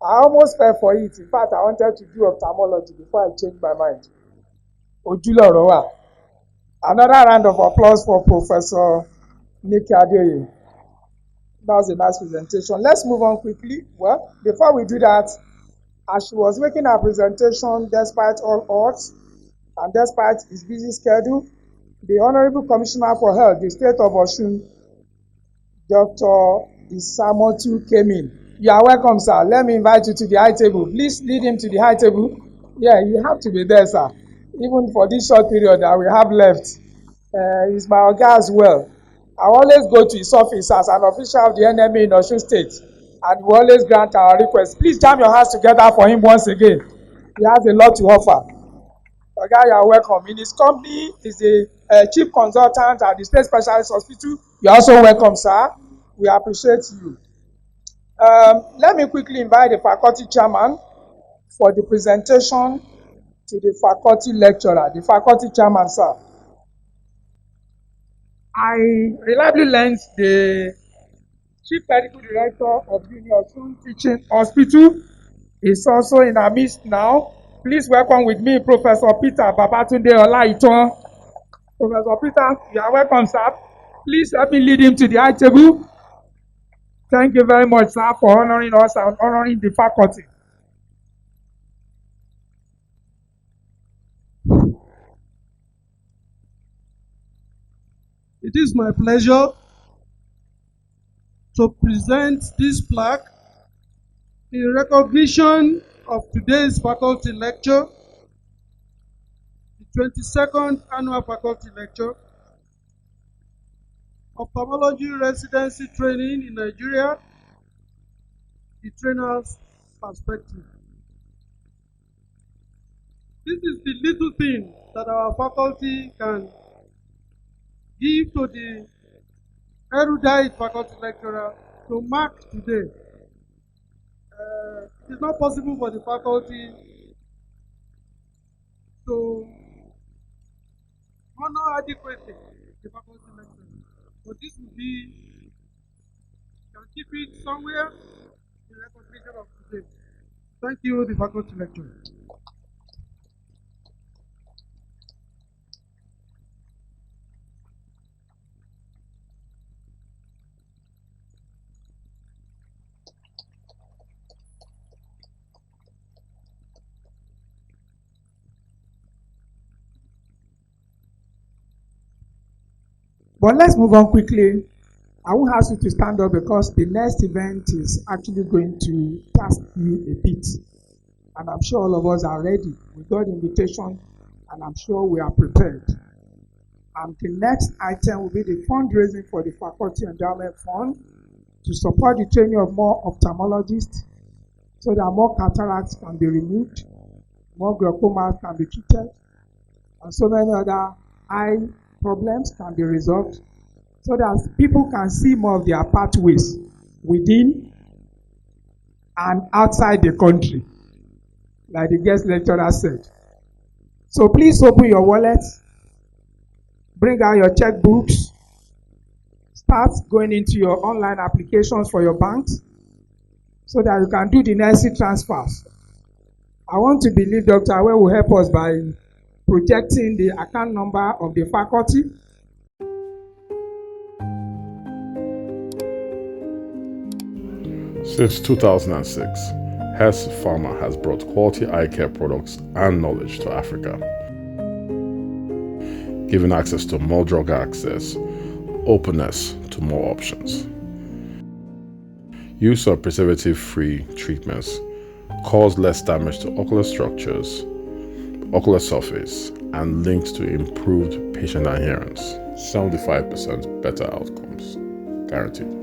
I almost fell for it. In fact, I wanted to do ophthalmology before I changed my mind. Ojúlọ̀rọ̀ wà. Another round of applause for Professor Nike Adeoye. That was a nice presentation. Let's move on quickly. Well, before we do that, as she was making her presentation, despite all odds and despite his busy schedule, the Honorable Commissioner for Health, the State of Osun, Dr. Isamotu came in. You are welcome, sir. Let me invite you to the high table. Please lead him to the high table. Yeah, you have to be there, sir. Even for this short period that we have left. He's my oga as well. I always go to his office as an official of the NMA in Osun State, and we always grant our requests. Please jam your hands together for him once again. He has a lot to offer. Oga, you are welcome. In his company, he's a chief consultant at the State Specialist Hospital. You are also welcome, sir. We appreciate you. Let me quickly invite the faculty chairman for the presentation to the faculty lecturer, the faculty chairman, sir. I reliably learned the chief medical director of Union Teaching Hospital is also in our midst now. Please welcome with me Professor Peter Babatunde Olaitan. Professor Peter, you are welcome, sir. Please help me lead him to the high table. Thank you very much, sir, for honoring us and honoring the faculty. It is my pleasure to present this plaque in recognition of today's faculty lecture, the 22nd annual faculty lecture, Ophthalmology Residency Training in Nigeria, the trainer's perspective. This is the little thing that our faculty can give to the erudite faculty lecturer to mark today. It is not possible for the faculty to honor adequately the faculty lecturer, but this will be, can keep it somewhere in recognition of today. Thank you, the faculty lecturer. But let's move on quickly. I won't ask you to stand up because the next event is actually going to task you a bit. And I'm sure all of us are ready. We got the invitation and I'm sure we are prepared. And the next item will be the fundraising for the Faculty Endowment Fund to support the training of more ophthalmologists so that more cataracts can be removed, more glaucomas can be treated, and so many other eye problems can be resolved so that people can see more of their pathways within and outside the country, like the guest lecturer said. So please open your wallets, bring out your checkbooks, start going into your online applications for your banks so that you can do the necessary transfers. I want to believe Dr. Awe will help us by projecting the account number of the faculty. Since 2006, Hess Pharma has brought quality eye care products and knowledge to Africa, giving access to more drug access, openness to more options. Use of preservative-free treatments cause less damage to ocular structures, ocular surface, and linked to improved patient adherence. 75% better outcomes, guaranteed.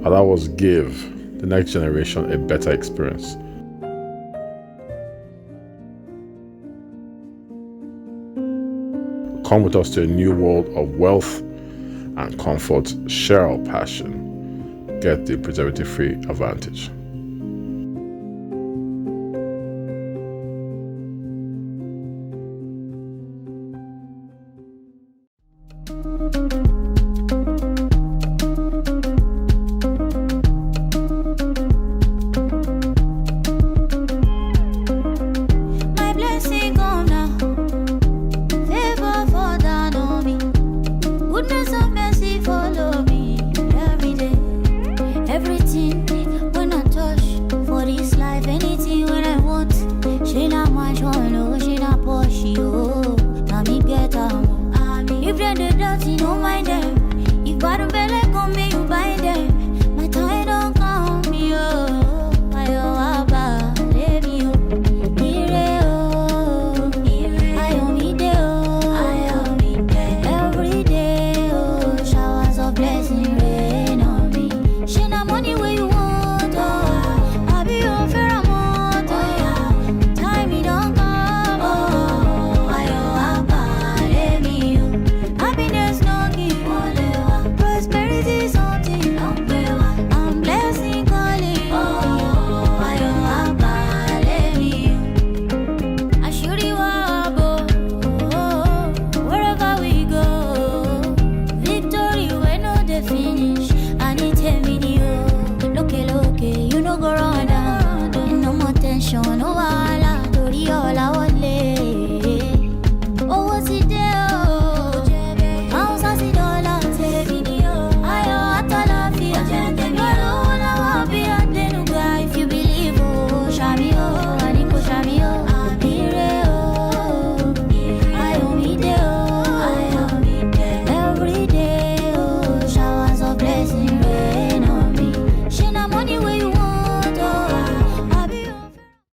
Allow us give the next generation a better experience. Come with us to a new world of wealth and comfort. Share our passion. Get the preservative-free advantage.